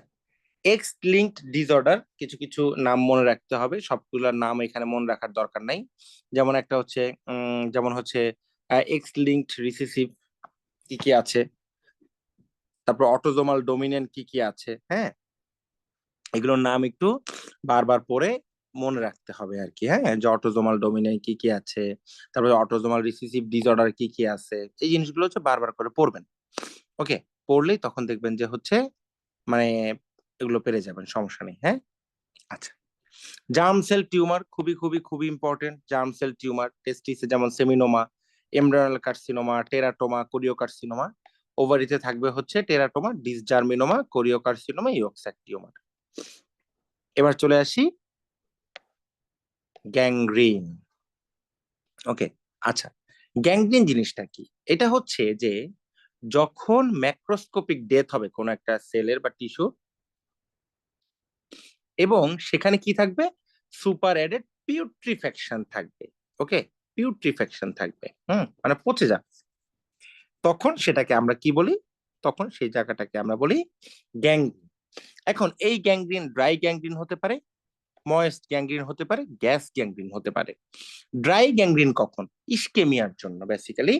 এক্স লিঙ্কড ডিসঅর্ডার, কিছু কিছু নাম মনে রাখতে হবে, সবগুলোর নাম এখানে মনে রাখার দরকার নাই। যেমন একটা হচ্ছে যেমন হচ্ছে এক্স লিঙ্কড রিসেসিভ কি কি আছে, তারপর অটোজোমাল ডোমিনেন্ট কি কি আছে। হ্যাঁ, এগুলোর নাম একটু বারবার পড়ে মনে রাখতে হবে আর কি। হ্যাঁ, যে অটোজোমাল ডোমিনেন্ট কি কি আছে, তারপরে অটোজোমাল রিসেসিভ ডিসঅর্ডার কি কি আছে, এই জিনিসগুলো হচ্ছে বারবার করে পড়বেন। ওকে, পড়লেই তখন দেখবেন যে হচ্ছে মানে এগুলো পেরে যাবেন, সমস্যা নেই। হ্যাঁ, আচ্ছা, জার্ম সেল টিউমার খুবই খুবই খুবই ইম্পর্টেন্ট। জার্ম সেল টিউমার টেস্টিসে যেমন সেমিনোমা, এমব্রায়োনাল কার্সিনোমা, টেরাটোমা, কোরিওকার্সিনোমা। ওভারিতে থাকবে হচ্ছে টেরাটোমা, ডিসজার্মিনোমা, কোরিওকার্সিনোমা, ইয়কস্যাক টিউমার। এবার চলে আসি গ্যাংগ্রিন। ওকে, আচ্ছা, গ্যাংগ্রিন জিনিসটা কি? এটা হচ্ছে যে যখন ম্যাক্রোস্কোপিক ডেথ হবে কোন একটা সেলের বা টিস্যু, এবং সেখানে কি থাকবে, সুপার অ্যাডেড পিউট্রিফ্যাকশন থাকবে। ওকে, পিউট্রিফ্যাকশন থাকবে, মানে পচে যাবে, তখন সেটাকে আমরা কি বলি, তখন সেই জায়গাটাকে আমরা বলি গ্যাংগ্রিন। এখন এই গ্যাংগ্রিন ড্রাই গ্যাংগ্রিন হতে পারে, ময়েস্ট গ্যাংগ্রিন হতে পারে, গ্যাস গ্যাংগ্রিন হতে পারে। ড্রাই গ্যাংগ্রিন কখন? ইস্কেমিয়ার জন্য, বেসিক্যালি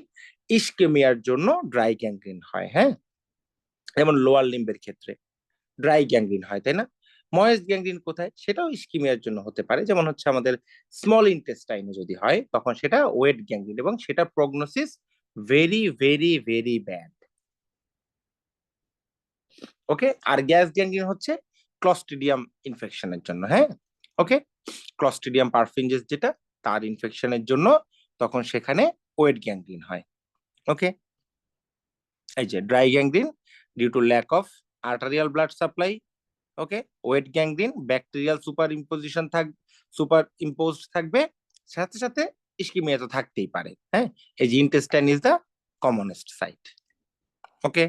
ইস্কেমিয়ার জন্য ড্রাই গ্যাংগ্রিন হয়। হ্যাঁ, যেমন লোয়ার লিম্বের ক্ষেত্রে ড্রাই গ্যাংগ্রিন হয়, তাই না? ময়েস্ট গ্যাংগ্রিন কোথায়? সেটাও ইস্কিমিয়ার জন্য হতে পারে, যেমন হচ্ছে আমাদের স্মল ইন্টেস্টাইনে যদি হয় তখন সেটা ওয়েট গ্যাংগ্রিন, এবং সেটা prognosis very very very bad. Okay, আর গ্যাস গ্যাংগ্রিন হচ্ছে ক্লস্ট্রিডিয়াম ইনফেকশনের জন্য। হ্যাঁ, ওকে, ক্লস্ট্রিডিয়াম পারফিনজেস যেটা, তার ইনফেকশনের জন্য তখন সেখানে ওয়েট গ্যাংগ্রিন হয়। ওকে, এই যে dry gangrene due to lack of arterial blood supply. Okay, wet gangrene bacterial superimposition superimpose থাকবে, সাথে সাথে ইস্কিমিয়া তো থাকতেই পারে। হ্যাঁ, এই যে intestine is the commonest site. Okay,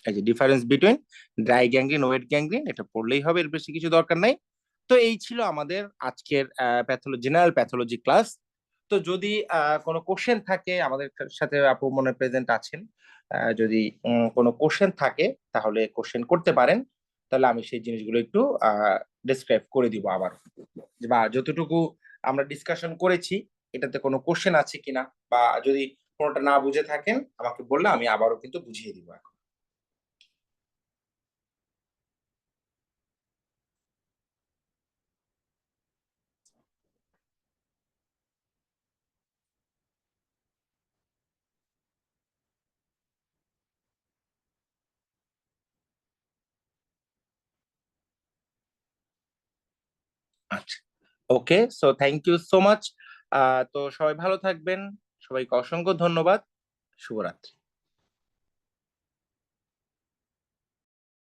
এই যে difference between dry gangrene wet gangrene, এটা পড়লেই হবে, এর বেশি কিছু দরকার নাই। তো এই ছিল আমাদের আজকের প্যাথোলজি, জেনারেল প্যাথোলজি ক্লাস। তো যদি কোনো কোশ্চেন থাকে, আমাদের সাথে আপু মনে প্রেজেন্ট আছেন, যদি কোনো কোশ্চেন থাকে তাহলে কোশ্চেন করতে পারেন, তাহলে আমি সেই জিনিসগুলো একটু ডিসক্রাইব করে দিব আবার, বা যতটুকু আমরা ডিসকাশন করেছি এটাতে কোনো কোশ্চেন আছে কিনা, বা যদি কোনোটা না বুঝে থাকেন আমাকে বললে আমি আবারও কিন্তু বুঝিয়ে দিব এখন। আচ্ছা, okay, so thank you so much. তো সবাই ভালো থাকবেন, সবাইকে অসংখ্য ধন্যবাদ, শুভরাত্রি।